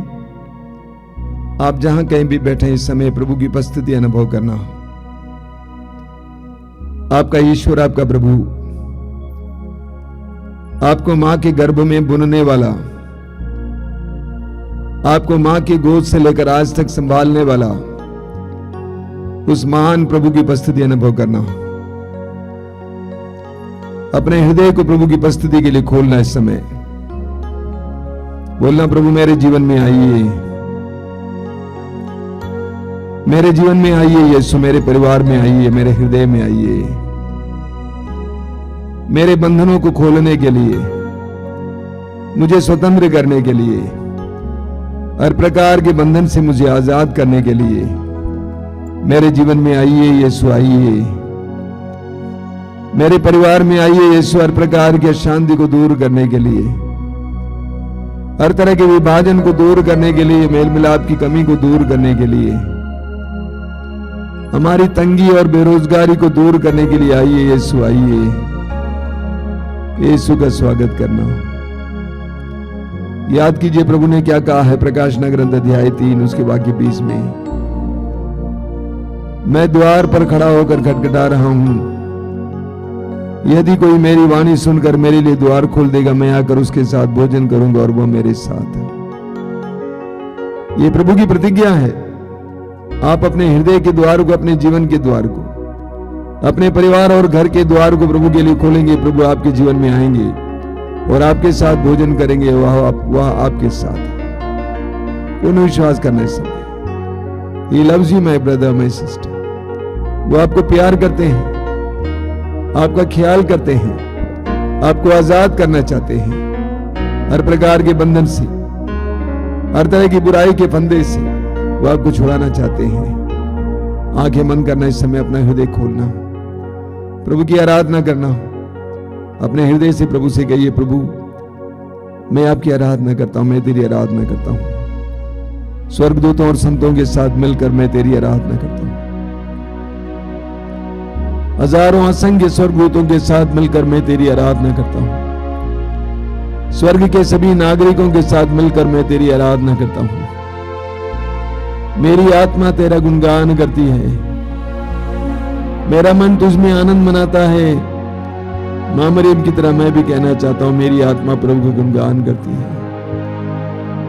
आप जहां कहीं भी बैठे इस समय प्रभु की उपस्थिति अनुभव करना। आपका ईश्वर, आपका प्रभु, आपको मां के गर्भ में बुनने वाला, आपको मां की गोद से लेकर आज तक संभालने वाला उस महान प्रभु की उपस्थिति अनुभव करना। अपने हृदय को प्रभु की उपस्थिति के लिए खोलना। इस समय बोलना, प्रभु मेरे जीवन में आइए, मेरे जीवन में आइए यीशु, मेरे परिवार में आइए, मेरे हृदय में आइए, मेरे बंधनों को खोलने के लिए, मुझे स्वतंत्र करने के लिए, हर प्रकार के बंधन से मुझे आजाद करने के लिए मेरे जीवन में आइए यीशु, आइए मेरे परिवार में आइए यीशु, हर प्रकार की अशांति को दूर करने के लिए, हर तरह के विभाजन को दूर करने के लिए, मेल मिलाप की कमी को दूर करने के लिए, हमारी तंगी और बेरोजगारी को दूर करने के लिए आइए यीशु, आइए। यीशु का स्वागत करना। याद कीजिए प्रभु ने क्या कहा है प्रकाशना ग्रंथ अध्याय 3 उसके वाक्य 20 में, मैं द्वार पर खड़ा होकर खटखटा रहा हूं, यदि कोई मेरी वाणी सुनकर मेरे लिए द्वार खोल देगा, मैं आकर उसके साथ भोजन करूंगा और वह मेरे साथ। ये प्रभु की प्रतिज्ञा है। आप अपने हृदय के द्वार को, अपने जीवन के द्वार को, अपने परिवार और घर के द्वार को प्रभु के लिए खोलेंगे। प्रभु आपके जीवन में आएंगे और आपके साथ भोजन करेंगे। वह आपके साथ पूर्ण विश्वास करने समय He loves you, my brother, my sister। वो आपको प्यार करते हैं, आपका ख्याल करते हैं, आपको आजाद करना चाहते हैं हर प्रकार के बंधन से, हर तरह की बुराई के फंदे से वो आपको छुड़ाना चाहते हैं। आंखें बंद करना, इस समय अपना हृदय खोलना, प्रभु की आराधना करना। अपने हृदय से प्रभु से कहिए, प्रभु मैं आपकी आराधना करता हूं, मैं तेरी आराधना करता हूं। स्वर्गदूतों और संतों के साथ मिलकर मैं तेरी आराधना करता हूं। हजारों असंख्य स्वर्गदूतों के साथ मिलकर मैं तेरी आराधना करता हूं। स्वर्ग के सभी नागरिकों के साथ मिलकर मैं तेरी आराधना करता हूं। मेरी आत्मा तेरा गुणगान करती है, मेरा मन तुझ में आनंद मनाता है। मां मरियम की तरह मैं भी कहना चाहता हूं, मेरी आत्मा प्रभु का गुणगान करती है।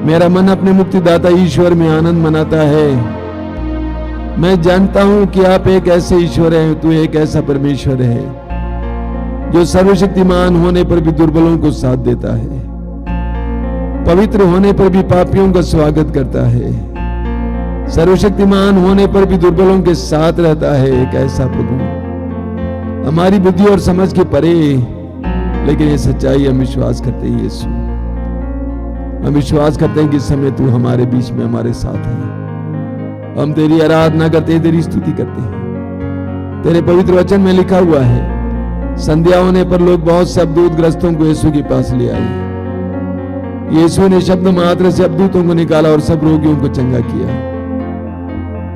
मेरा मन अपने मुक्तिदाता ईश्वर में आनंद मनाता है। मैं जानता हूं कि आप एक ऐसे ईश्वर हैं, तू एक ऐसा परमेश्वर है जो सर्वशक्तिमान होने पर भी दुर्बलों को साथ देता है, पवित्र होने पर भी पापियों का स्वागत करता है, सर्वशक्तिमान होने पर भी दुर्बलों के साथ रहता है। एक ऐसा प्रभु हमारी बुद्धि और समझ के परे, लेकिन ये सच्चाई हम विश्वास करते हैं। यीशु, हम विश्वास करते हैं कि इस समय तू हमारे बीच में हमारे साथ है। हम तेरी आराधना करते हैं, तेरी स्तुति करते हैं। तेरे पवित्र वचन में लिखा हुआ है, संध्या होने पर लोग बहुत से अबदूत ग्रस्तों को यीशु के पास ले आए। यीशु ने शब्द मात्र से अबदूतों को निकाला और सब रोगियों को चंगा किया।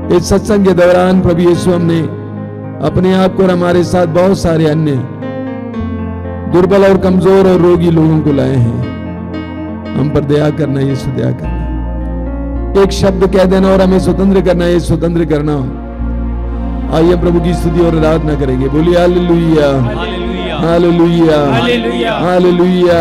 इस सत्संग के दौरान प्रभु यीशु हमने अपने आप को और हमारे साथ बहुत सारे अन्य दुर्बल और कमजोर और रोगी लोगों को लाए हैं। हम पर दया करना, यीशु दया करना। एक शब्द कह देना और हमें स्वतंत्र करना, ये स्वतंत्र करना। आइए प्रभु की स्तुति और आराधना करेंगे। बोलिए hallelujah, hallelujah, hallelujah, hallelujah,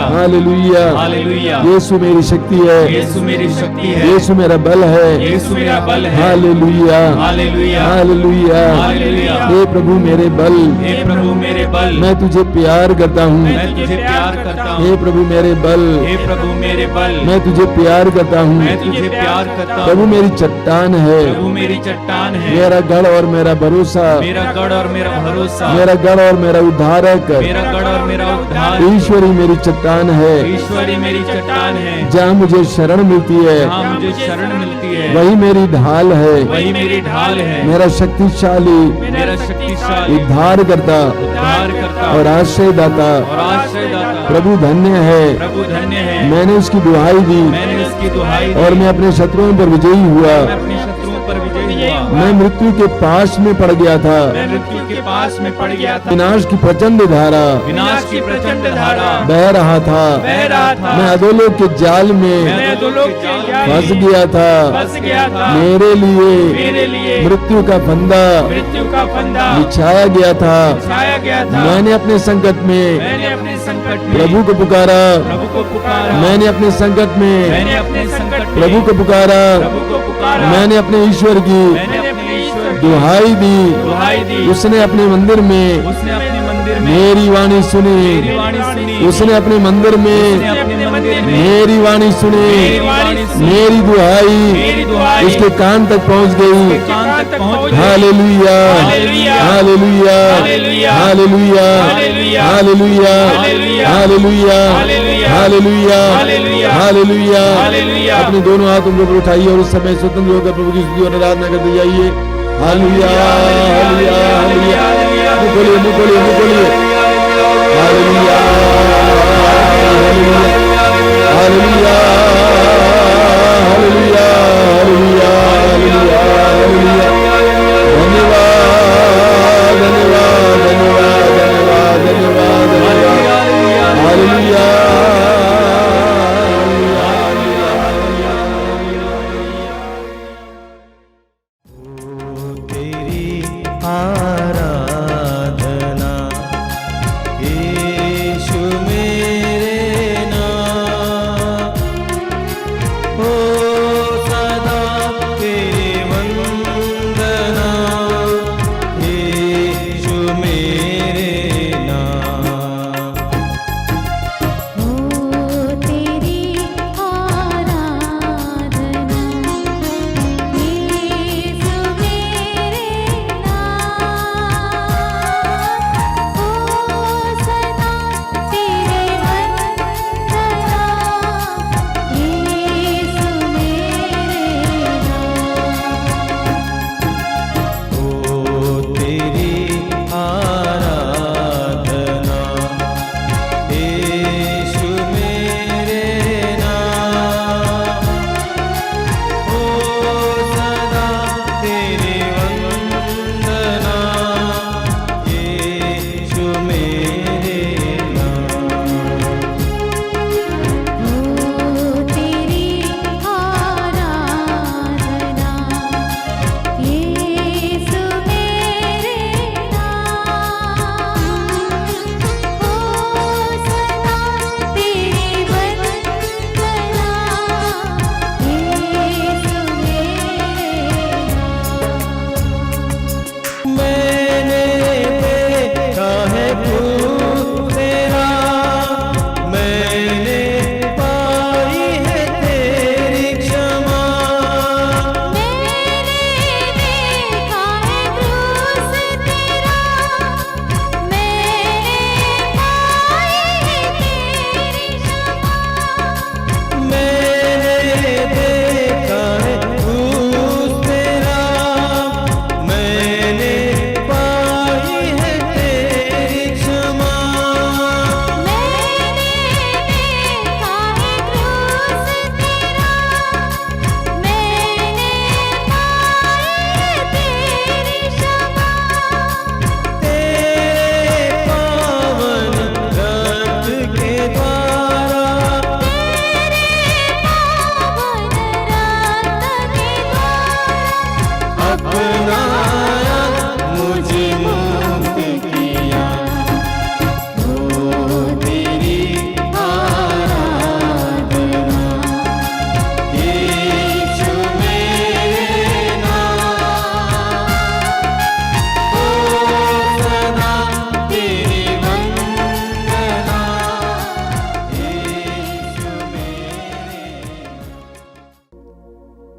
hallelujah, hallelujah. Yeshu मेरी शक्ति है, यीशु मेरी शक्ति है, यीशु मेरा बल है, यीशु मेरा बल है। Hallelujah, hallelujah, hallelujah, hallelujah. हे प्रभु मेरे बल, हे प्रभु मेरे बल, मैं तुझे प्यार करता हूँ। मैं तुझे प्यार करता हूँ। हे प्रभु मेरे बल, हे प्रभु मेरे बल, मैं तुझे प्यार करता हूँ। मैं तुझे प्यार करता हूँ। प्रभु मेरी चट्टान है, प्रभु मेरी चट्टान है, मेरा गढ़ और मेरा भरोसा, मेरा गढ़ और मेरा भरोसा, मेरा गढ़ और मेरा उद्धारक, मेरा गढ़ और मेरा उद्धार, ईश्वरी मेरी चट्टान है। ईश्वरी मेरी चट्टान है। जहाँ मुझे शरण मिलती है जहाँ मुझे शरण मिलती है, वही मेरी ढाल है, वही मेरी ढाल है। मेरा शक्तिशाली मेरा शक्तिशाली उद्धार करता उद्धार करता और आश्रयदाता और आश्रयदाता प्रभु धन्य है। प्रभु धन्य है। मैंने उसकी दुहाई दी मैंने उसकी दुहाई दी और मैं अपने शत्रुओं पर विजयी हुआ। मैं अपने शत्रुओं पर विजयी हुआ। मैं मृत्यु के पास में पड़ गया था, मैं मृत्यु के पास में पड़ गया था। विनाश की प्रचंड धारा विनाश की प्रचंड धारा बह रहा था। बह रहा था। मैं अधोलोक के जाल में मैं अधोलोक के जाल में फंस गया था। फंस गया था। मेरे मेरे लिए मृत्यु का फंदा मृत्यु का फंदा बिछाया गया था। छाया गया था। मैंने अपने संकट में मैंने अपने संकट में प्रभु को पुकारा। प्रभु को पुकारा। मैंने अपने संकट में मैंने अपने संकट में प्रभु को पुकारा। प्रभु को पुकारा। मैंने अपने ईश्वर की मैंने अपने ईश्वर की दुहाई दी। दुहाई दी। उसने अपने मंदिर में उसने अपने मंदिर में मेरी वाणी सुनी। मेरी वाणी सुनी। उसने अपने मंदिर में उसने अपने मंदिर में मेरी वाणी सुनी। मेरी वाणी सुनी। मेरी दुहाई मेरी दुहाई उसके कान तक पहुंच गई। कान तक पहुंच गई। Hallelujah, hallelujah, hallelujah, hallelujah, hallelujah, hallelujah, hallelujah, hallelujah, hallelujah, hallelujah, hallelujah, hallelujah, hallelujah. Hallelujah. अपने दोनों हाथ उनको ऊपर उठाइए और उस समय स्वतंत्र होकर प्रभु की स्तुति और आराधना करते जाइए। Hallelujah, hallelujah, hallelujah. मुंह खोलिए, मुंह खोलिए, मुंह खोलिए। Hallelujah, hallelujah, hallelujah, hallelujah, hallelujah, hallelujah, hallelujah. धन्यवाद, धन्यवाद, धन्यवाद, धन्यवाद, धन्यवाद, हालेलुया। तेरी आराधना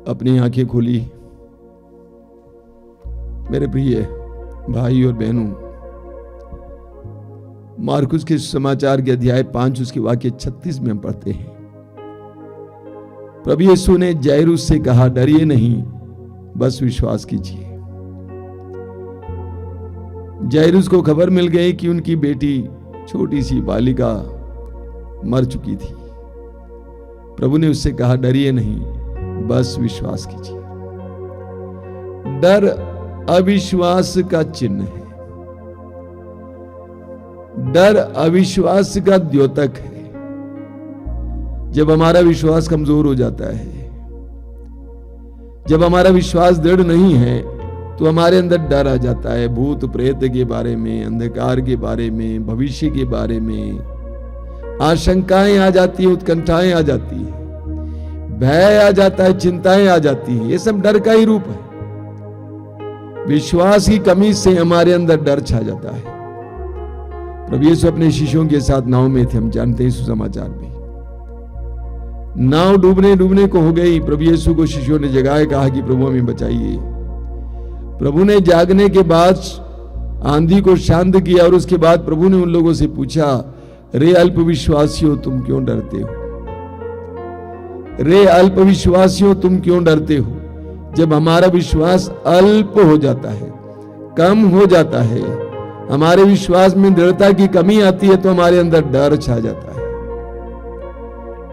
अपनी आंखें खोली। मेरे प्रिय भाई और बहनों, मार्कुस के समाचार के अध्याय 5 उसके वाक्य 36 में हम पढ़ते हैं, प्रभु यीशु ने जायरूस से कहा, डरिए नहीं, बस विश्वास कीजिए। जायरूस को खबर मिल गई कि उनकी बेटी छोटी सी बालिका मर चुकी थी। प्रभु ने उससे कहा, डरिए नहीं, बस विश्वास कीजिए। डर अविश्वास का चिन्ह है। डर अविश्वास का द्योतक है। जब हमारा विश्वास कमजोर हो जाता है, जब हमारा विश्वास दृढ़ नहीं है, तो हमारे अंदर डर आ जाता है। भूत प्रेत के बारे में, अंधकार के बारे में, भविष्य के बारे में आशंकाएं आ जाती है, उत्कंठाएं आ जाती है, भय आ जाता है, चिंताएं आ जाती है। ये सब डर का ही रूप है। विश्वास की कमी से हमारे अंदर डर छा जाता है। प्रभु यीशु अपने शिष्यों के साथ नाव में थे, हम जानते हैं सुसमाचार में। नाव डूबने को हो गई। प्रभु यीशु को शिष्यों ने जगाया, कहा कि प्रभु हमें बचाइए। प्रभु ने जागने के बाद आंधी को शांत किया और उसके बाद प्रभु ने उन लोगों से पूछा, रे अल्पविश्वासियों तुम क्यों डरते हो? रे अल्पविश्वासियों तुम क्यों डरते हो? जब हमारा विश्वास अल्प हो जाता है, कम हो जाता है, हमारे विश्वास में दृढ़ता की कमी आती है, तो हमारे अंदर डर छा जाता है।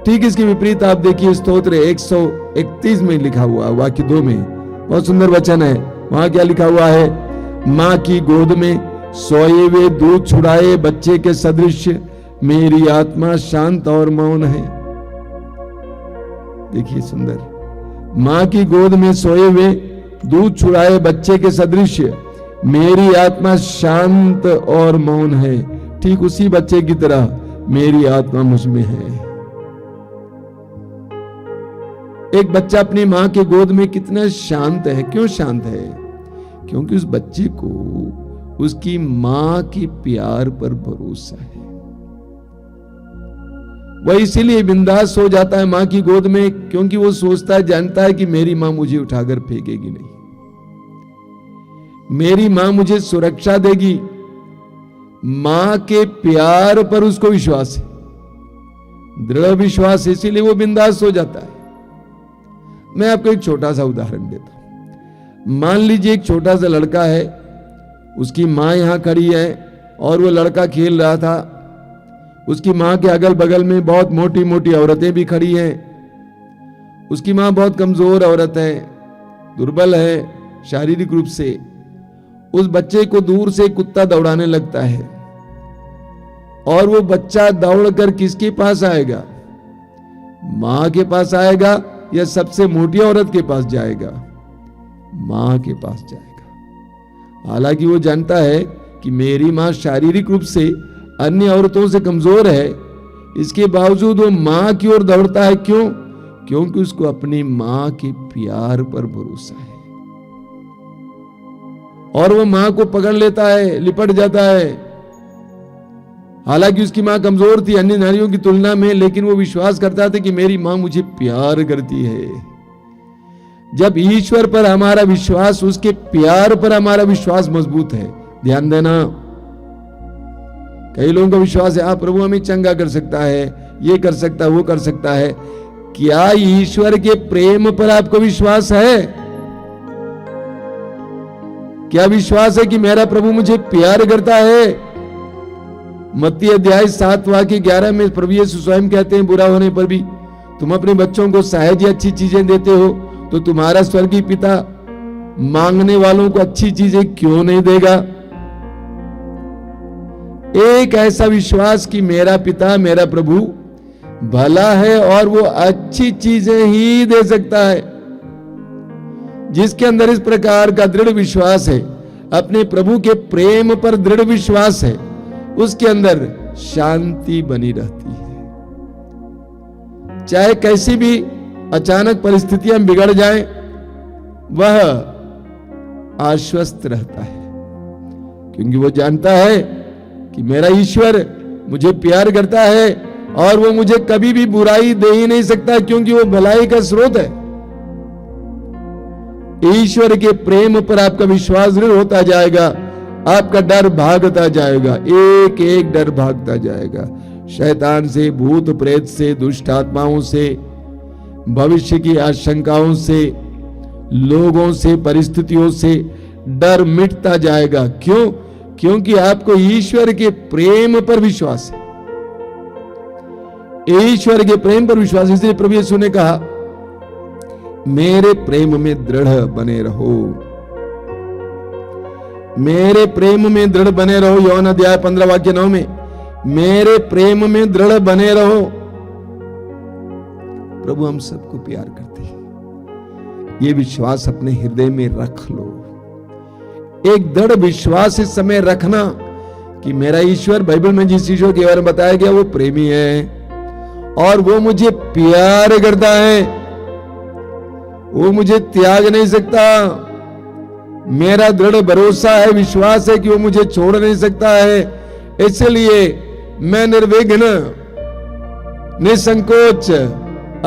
ठीक इसके विपरीत आप देखिए स्तोत्र 131 में लिखा हुआ वाक्य 2 में बहुत सुंदर वचन है। वहां क्या लिखा हुआ है? मां की गोद में सोए हुए दूध छुड़ाए बच्चे के सदृश मेरी आत्मा शांत और मौन है। देखिए सुंदर, मां की गोद में सोए हुए दूध छुड़ाए बच्चे के सदृश मेरी आत्मा शांत और मौन है। ठीक उसी बच्चे की तरह मेरी आत्मा मुझ में है। एक बच्चा अपनी मां के गोद में कितना शांत है। क्यों शांत है? क्योंकि उस बच्चे को उसकी मां के प्यार पर भरोसा है। वह इसीलिए बिंदास हो जाता है मां की गोद में, क्योंकि वो सोचता है, जानता है कि मेरी मां मुझे उठाकर फेंकेगी नहीं, मेरी मां मुझे सुरक्षा देगी। मां के प्यार पर उसको विश्वास है, दृढ़ विश्वास, इसीलिए वो बिंदास हो जाता है। मैं आपको एक छोटा सा उदाहरण देता हूं। मान लीजिए एक छोटा सा लड़का है, उसकी मां यहां खड़ी है और वो लड़का खेल रहा था। उसकी मां के अगल बगल में बहुत मोटी मोटी औरतें भी खड़ी हैं। उसकी मां बहुत कमजोर औरत है, दुर्बल है शारीरिक रूप से। उस बच्चे को दूर से कुत्ता दौड़ाने लगता है और वो बच्चा दौड़कर किसके पास आएगा? मां के पास आएगा या सबसे मोटी औरत के पास जाएगा? मां के पास जाएगा। हालांकि वो जानता है कि मेरी मां शारीरिक रूप से अन्य औरतों से कमजोर है, इसके बावजूद वो मां की ओर दौड़ता है। क्यों? क्योंकि उसको अपनी मां के प्यार पर भरोसा है और वो मां को पकड़ लेता है, लिपट जाता है। हालांकि उसकी मां कमजोर थी अन्य नारियों की तुलना में, लेकिन वो विश्वास करता था कि मेरी मां मुझे प्यार करती है। जब ईश्वर पर हमारा विश्वास, उसके प्यार पर हमारा विश्वास मजबूत है, ध्यान देना, कई लोगों का विश्वास है, प्रभु हमें चंगा कर सकता है, ये कर सकता है, वो कर सकता है। क्या ईश्वर के प्रेम पर आपको विश्वास है? क्या विश्वास है कि मेरा प्रभु मुझे प्यार करता है? मत्ती अध्याय 7 वाक्य 11 में प्रभु यीशु स्वयं कहते हैं, बुरा होने पर भी तुम अपने बच्चों को सहज अच्छी चीजें देते हो, तो तुम्हारा स्वर्गीय पिता मांगने वालों को अच्छी चीजें क्यों नहीं देगा? एक ऐसा विश्वास कि मेरा पिता, मेरा प्रभु भला है और वो अच्छी चीजें ही दे सकता है। जिसके अंदर इस प्रकार का दृढ़ विश्वास है, अपने प्रभु के प्रेम पर दृढ़ विश्वास है, उसके अंदर शांति बनी रहती है। चाहे कैसी भी अचानक परिस्थितियां बिगड़ जाएं, वह आश्वस्त रहता है, क्योंकि वो जानता है कि मेरा ईश्वर मुझे प्यार करता है और वो मुझे कभी भी बुराई दे ही नहीं सकता, क्योंकि वो भलाई का स्रोत है। ईश्वर के प्रेम पर आपका विश्वास दृढ़ होता जाएगा, आपका डर भागता जाएगा, एक एक डर भागता जाएगा। शैतान से, भूत प्रेत से, दुष्ट आत्माओं से, भविष्य की आशंकाओं से, लोगों से, परिस्थितियों से डर मिटता जाएगा। क्यों? क्योंकि आपको ईश्वर के प्रेम पर विश्वास है। ईश्वर के प्रेम पर विश्वास, इसलिए प्रभु यीशु ने कहा मेरे प्रेम में दृढ़ बने रहो, मेरे प्रेम में दृढ़ बने रहो। यूहन्ना अध्याय 15 वाक्य 9 में मेरे प्रेम में दृढ़ बने रहो। प्रभु हम सबको प्यार करते हैं, ये विश्वास अपने हृदय में रख लो। एक दृढ़ विश्वास इस समय रखना कि मेरा ईश्वर, बाइबल में जिस ईश्वर के बारे में बताया गया वो प्रेमी है और वो मुझे प्यार करता है, वो मुझे त्याग नहीं सकता। मेरा दृढ़ भरोसा है, विश्वास है कि वो मुझे छोड़ नहीं सकता है। इसलिए मैं निर्विघ्न, निसंकोच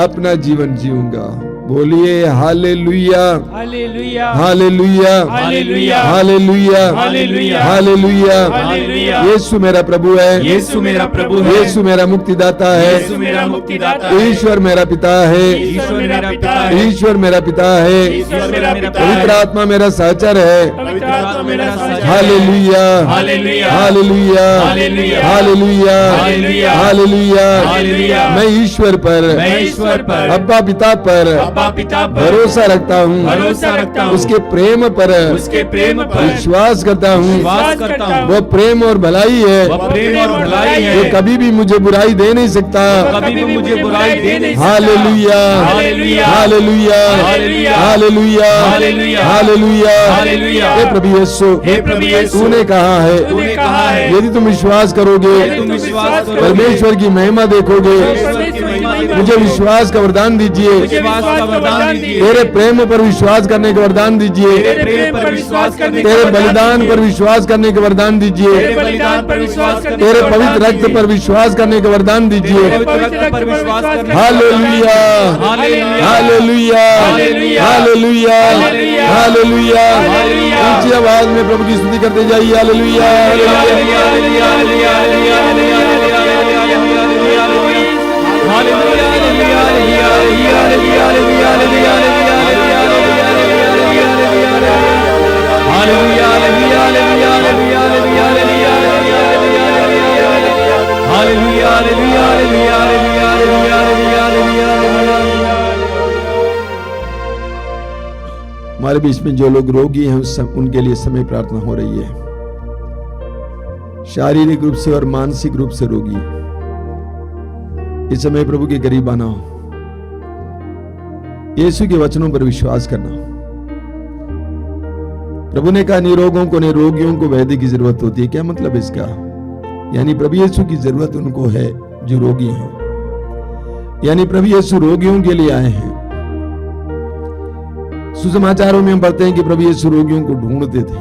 अपना जीवन जीऊंगा। बोलिए hallelujah, hallelujah, hallelujah, hallelujah, hallelujah, hallelujah, hallelujah. Hallelujah. Yeshu मेरा प्रभु है, यीशु मेरा प्रभु है, यीशु मेरा मुक्तिदाता है, यीशु मेरा मुक्तिदाता है, ईश्वर मेरा पिता है, ईश्वर मेरा पिता है, ईश्वर मेरा पिता है, ईश्वर मेरा पिता पवित्र है, आत्मा मेरा सहचर है। पवित्र आत्मा मेरा साझा है। Hallelujah, hallelujah, hallelujah, hallelujah, hallelujah, hallelujah, hallelujah. Hallelujah. मैं ईश्वर पर, मैं ईश्वर पर, अब्बा पिता पर अब्बा पिता पर भरोसा रखता हूँ, भरोसा रखता हूँ, उसके प्रेम पर उसके प्रेम पर विश्वास करता हूँ। विश्वास करता हूँ। वो प्रेम और भलाई है, वह प्रेम और भलाई है, वो कभी भी मुझे बुराई दे नहीं सकता। कभी भी मुझे बुराई दे नहीं सकता। Hallelujah, hallelujah, hallelujah, hallelujah, hallelujah, hallelujah, hallelujah. Hallelujah. हे प्रभु यीशु, हे प्रभु यीशु, तूने कहा है तूने कहा है यदि तुम विश्वास करोगे, यदि तुम विश्वास करोगे, परमेश्वर की महिमा देखोगे। परमेश्वर की महिमा देखोगे। मुझे विश्वास का वरदान दीजिए, विश्वास का वरदान दीजिए, तेरे प्रेम पर विश्वास करने का वरदान दीजिए, तेरे प्रेम पर विश्वास करने का तेरे वरदान बलिदान दीजिए, पर विश्वास करने का वरदान दीजिए, तेरे बलिदान पर विश्वास करने तेरे का पवित्र वरदान रक्त दीजिए, पर विश्वास करने का वरदान दीजिए। तेरे पवित्र रक्त पर विश्वास करने का hallelujah, hallelujah, hallelujah, hallelujah, hallelujah, hallelujah, hallelujah. Hallelujah. ऊंची आवाज में प्रभु की स्तुति करते जाइए। Hallelujah, hallelujah. हमारे बीच में जो लोग रोगी हैं उनके लिए समय प्रार्थना हो रही है। शारीरिक रूप से और मानसिक रूप से रोगी, इस समय प्रभु के करीब आना, यीशु के वचनों पर विश्वास करना। प्रभु ने कहा निरोगों को, निरोगियों को वैद्य की जरूरत होती है। क्या मतलब इसका? यानी प्रभु यीशु की जरूरत उनको है जो रोगी हैं, यानी प्रभु यीशु रोगियों के लिए आए हैं। सुसमाचारों में हम पढ़ते हैं कि प्रभु यीशु रोगियों को ढूंढते थे।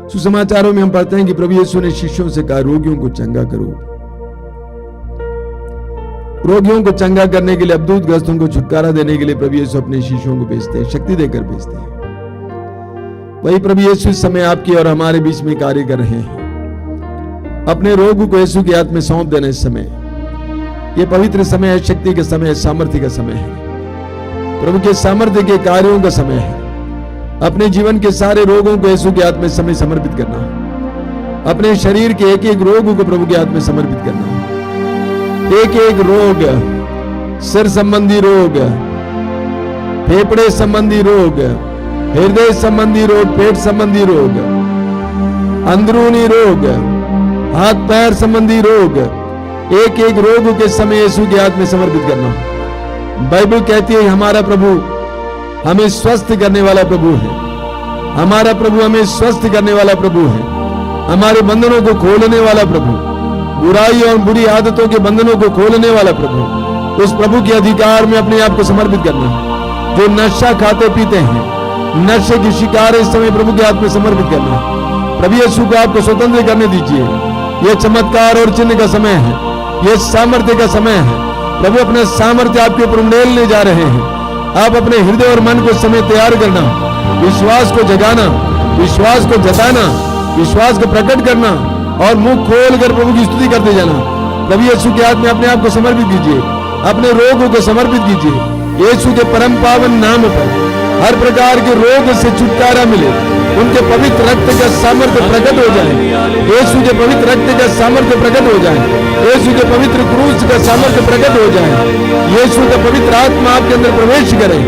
सुसमाचारों में हम पढ़ते हैं कि प्रभु यीशु ने शिष्यों से कहा रोगियों को चंगा करो। रोगियों को चंगा करने के लिए, अबदूत ग्रस्तों को छुटकारा देने के लिए प्रभु यीशु अपने शिष्यों को भेजते हैं, शक्ति देकर भेजते हैं। वही प्रभु यीशु इस समय आपके और हमारे बीच में कार्य कर रहे हैं। अपने रोग को यीशु के हाथ में सौंप देना इस समय, यह पवित्र समय है, शक्ति का समय है, सामर्थ्य का समय है, प्रभु के सामर्थ्य के कार्यों का समय है। अपने जीवन के सारे रोगों को यीशु के हाथ में समय समर्पित करना, अपने शरीर के एक एक रोग को प्रभु के हाथ में समर्पित करना। एक एक रोग, सिर संबंधी रोग, फेफड़े संबंधी रोग, हृदय संबंधी रोग, पेट संबंधी रोग, अंदरूनी रोग, हाथ पैर संबंधी रोग, एक एक रोग के समय यीशु के हाथ में समर्पित करना। बाइबल कहती है हमारा प्रभु हमें स्वस्थ करने वाला प्रभु है, हमारा प्रभु हमें स्वस्थ करने वाला प्रभु है, हमारे बंधनों को खोलने वाला प्रभु, बुराई और बुरी आदतों के बंधनों को खोलने वाला प्रभु। उस प्रभु के अधिकार में अपने आप को समर्पित करना। जो नशा खाते पीते हैं, नशे की शिकार इस समय प्रभु के हाथ में समर्पित करना। प्रभु यीशु को आपको स्वतंत्र करने दीजिए। यह चमत्कार और चिन्ह का समय है, यह सामर्थ्य का समय है। प्रभु अपने सामर्थ्य आपके ऊपर उंडेलने जा रहे हैं। आप अपने हृदय और मन को समय तैयार करना, विश्वास को जगाना, विश्वास को जताना, विश्वास को प्रकट करना और मुंह खोल कर प्रभु की स्तुति करते जाना। प्रभु यीशु के हाथ में अपने आप को समर्पित कीजिए, अपने रोगों को समर्पित कीजिए। यीशु के परम पावन नाम पर हर प्रकार के रोग से छुटकारा मिले, उनके पवित्र रक्त का सामर्थ्य प्रकट हो जाए। यीशु के पवित्र रक्त का सामर्थ्य प्रकट हो जाए, यीशु के पवित्र क्रूस का सामर्थ्य प्रकट हो जाए। यीशु का पवित्र आत्मा आपके अंदर प्रवेश करे,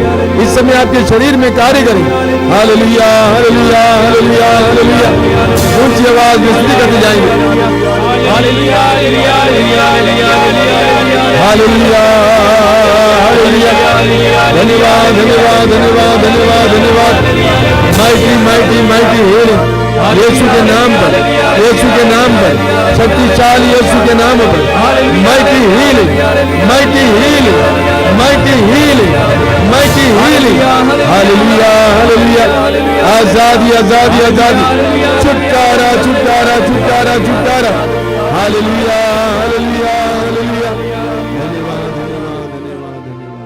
इस समय आपके शरीर में कार्य करे। Hallelujah, hallelujah, hallelujah, hallelujah. ऊंची आवाज में स्तुति करते जाएंगे। Hallelujah, hallelujah, hallelujah, hallelujah, hallelujah, hallelujah. धन्यवाद, धन्यवाद, धन्यवाद, धन्यवाद, धन्यवाद। माइटी, माइटी, माइटी हीलिंग यीशु के नाम पर, यीशु के नाम पर, शक्तिशाली यीशु के नाम पर। Mighty healing, mighty healing, mighty healing, mighty healing. Hallelujah, hallelujah. आजादी, आजादी, आजादी, छुटकारा, छुटकारा, छुटकारा, छुटकारा। Hallelujah, hallelujah, hallelujah. धन्यवाद, धन्यवाद, धन्यवाद, धन्यवाद।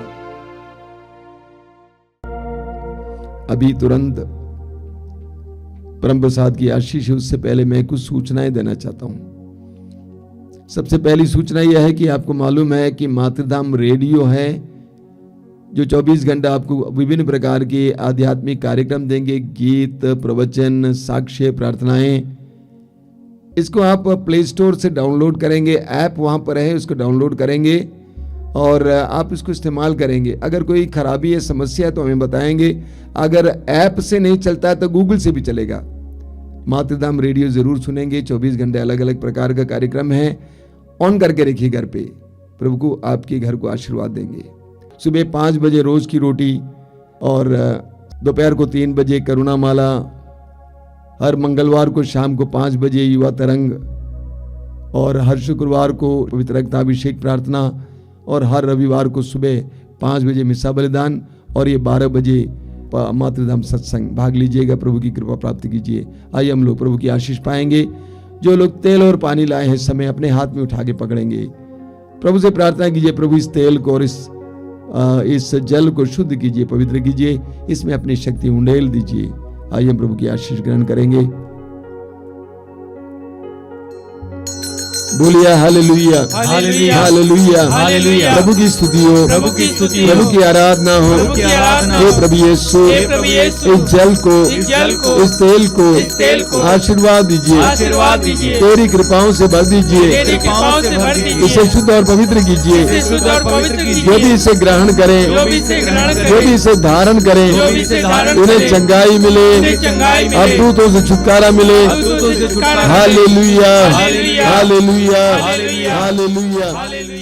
अभी तुरंत परम प्रसाद की आशीष है, उससे पहले मैं कुछ सूचनाएं देना चाहता हूं। सबसे पहली सूचना यह है कि आपको मालूम है कि मातृधाम रेडियो है जो 24 घंटा आपको विभिन्न प्रकार के आध्यात्मिक कार्यक्रम देंगे, गीत, प्रवचन, साक्ष्य, प्रार्थनाएं। इसको आप प्ले स्टोर से डाउनलोड करेंगे, ऐप वहां पर है, उसको डाउनलोड करेंगे और आप इसको इस्तेमाल करेंगे। अगर कोई खराबी है, समस्या है तो हमें बताएंगे। अगर ऐप से नहीं चलता है तो गूगल से भी चलेगा। मातृधाम रेडियो जरूर सुनेंगे। 24 घंटे अलग अलग प्रकार का कार्यक्रम है, ऑन करके रखिए घर पे। प्रभु को आपके घर को आशीर्वाद देंगे। सुबह 5 बजे रोज की रोटी और दोपहर को 3 बजे करुणामाला। हर मंगलवार को शाम को 5 बजे युवा तरंग और हर शुक्रवार को पवित्र रक्ताभिषेक प्रार्थना और हर रविवार को सुबह 5 बजे मिसा बलिदान और ये 12 बजे मातृधाम सत्संग। भाग लीजिएगा, प्रभु की कृपा प्राप्त कीजिए। आइए हम लोग प्रभु की आशीष पाएंगे। जो लोग तेल और पानी लाए हैं समय अपने हाथ में उठा के पकड़ेंगे। प्रभु से प्रार्थना कीजिए, प्रभु इस तेल को और इस जल को शुद्ध कीजिए, पवित्र कीजिए, इसमें अपनी शक्ति उंडेल दीजिए। आइए हम प्रभु की आशीष ग्रहण करेंगे। बोलिए हालेलुया, हालेलुया, हालेलुया, हालेलुया। प्रभु की स्तुति हो, प्रभु की स्तुति हो, प्रभु की आराधना हो। प्रभु की आराधना हे हो। प्रभु यीशु, हे प्रभु यीशु, इस जल को, इस जल को, इस तेल को आशीर्वाद दीजिए, आशीर्वाद दीजिए। तेरी कृपाओं से भर दीजिए, तेरी कृपाओं से भर दीजिए। इसे शुद्ध और पवित्र कीजिए। इसे शुद्ध और पवित्र कीजिए। जो भी इसे ग्रहण करें, जो भी इसे ग्रहण करे, जो भी इसे धारण करें, जो भी इसे धारण उन्हें करे, चंगाई मिले, उन्हें चंगाई मिले, अद्भुतों से छुटकारा मिले। अद्भुतों से छुटकारा मिले। Hallelujah, hallelujah, hallelujah, hallelujah, hallelujah. Hallelujah.